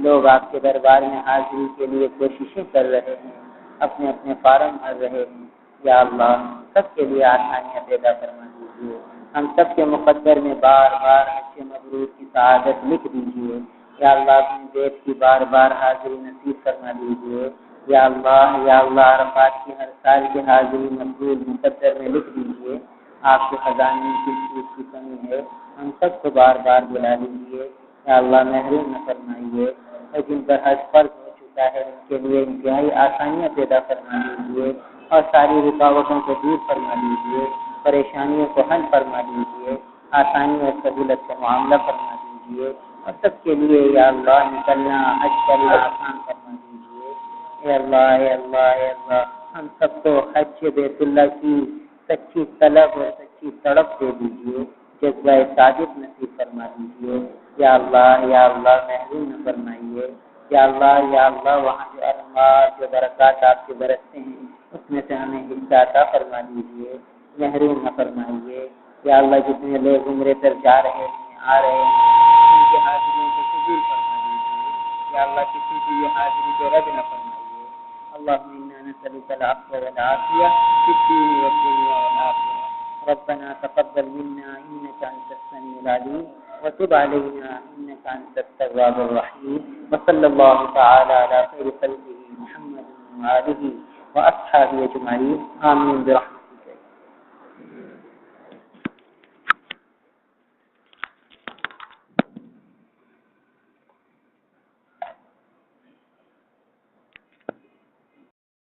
لوگ آپ کے دربار میں حاضری کے لیے کوششیں کر رہے ہیں، اپنے اپنے فارم بھر رہے ہیں، یا اللہ سب کے لیے آسانیاں پیدا فرما دیجیے، ہم سب کے مقدر میں بار بار حج مبرور کی سعادت لکھ دیجیے، یا اللہ اپنے بیت کی بار بار حاضری نصیب فرما دیجیے، یا اللہ عرفات کی ہر سال کی حاضری مقبول مقدر میں لکھ دیجیے۔ آپ کے خزانے کی چیز کی کمی ہے، ہم سب کو بار بار بلا لیجیے، یا اللہ محروم نہ فرمائیے، اور جن پر حج فرض ہو چکا ہے ان کے لیے انتہائی آسانیاں پیدا فرما دیجیے، اور ساری رکاوٹوں کو دور فرما دیجیے، پریشانیوں کو حل فرما دیجیے، آسانی اور سہولت کا معاملہ فرما دیجیے، اور سب کے لیے یا اللہ نکلنا حج کرنا آسان فرما دیجیے۔ اے اللہ ہم سب کو حج بیت اللہ کی سچی طلب اور سچی تڑپ دے دیجیے، جذبہ صادق نصیب فرما دیجیے، یا اللہ محروم نہ فرمائیے، یا اللہ وہاں جو انوار جو برکات آپ کے برستے ہیں اس میں سے ہمیں حصہ عطا فرما دیجیے، محروم نہ فرمائیے، یا اللہ جتنے لوگ عمرے پر جا رہے ہیں آ رہے ہیں ان کے حاضریوں کو قبول فرما دیجیے، یا اللہ کسی کی یہ حاضری کو رد نہ فرمائیے۔ اللهم إنا نسألك العفو والعافية في الدين والدنيا والآخرة، ربنا تقبل منا إنك أنت السميع العليم وتب علينا إنك أنت التواب الرحيم، وصلى الله تعالى على خير خلقه محمد وآله وأصحابه أجمعين، آمين برحمته۔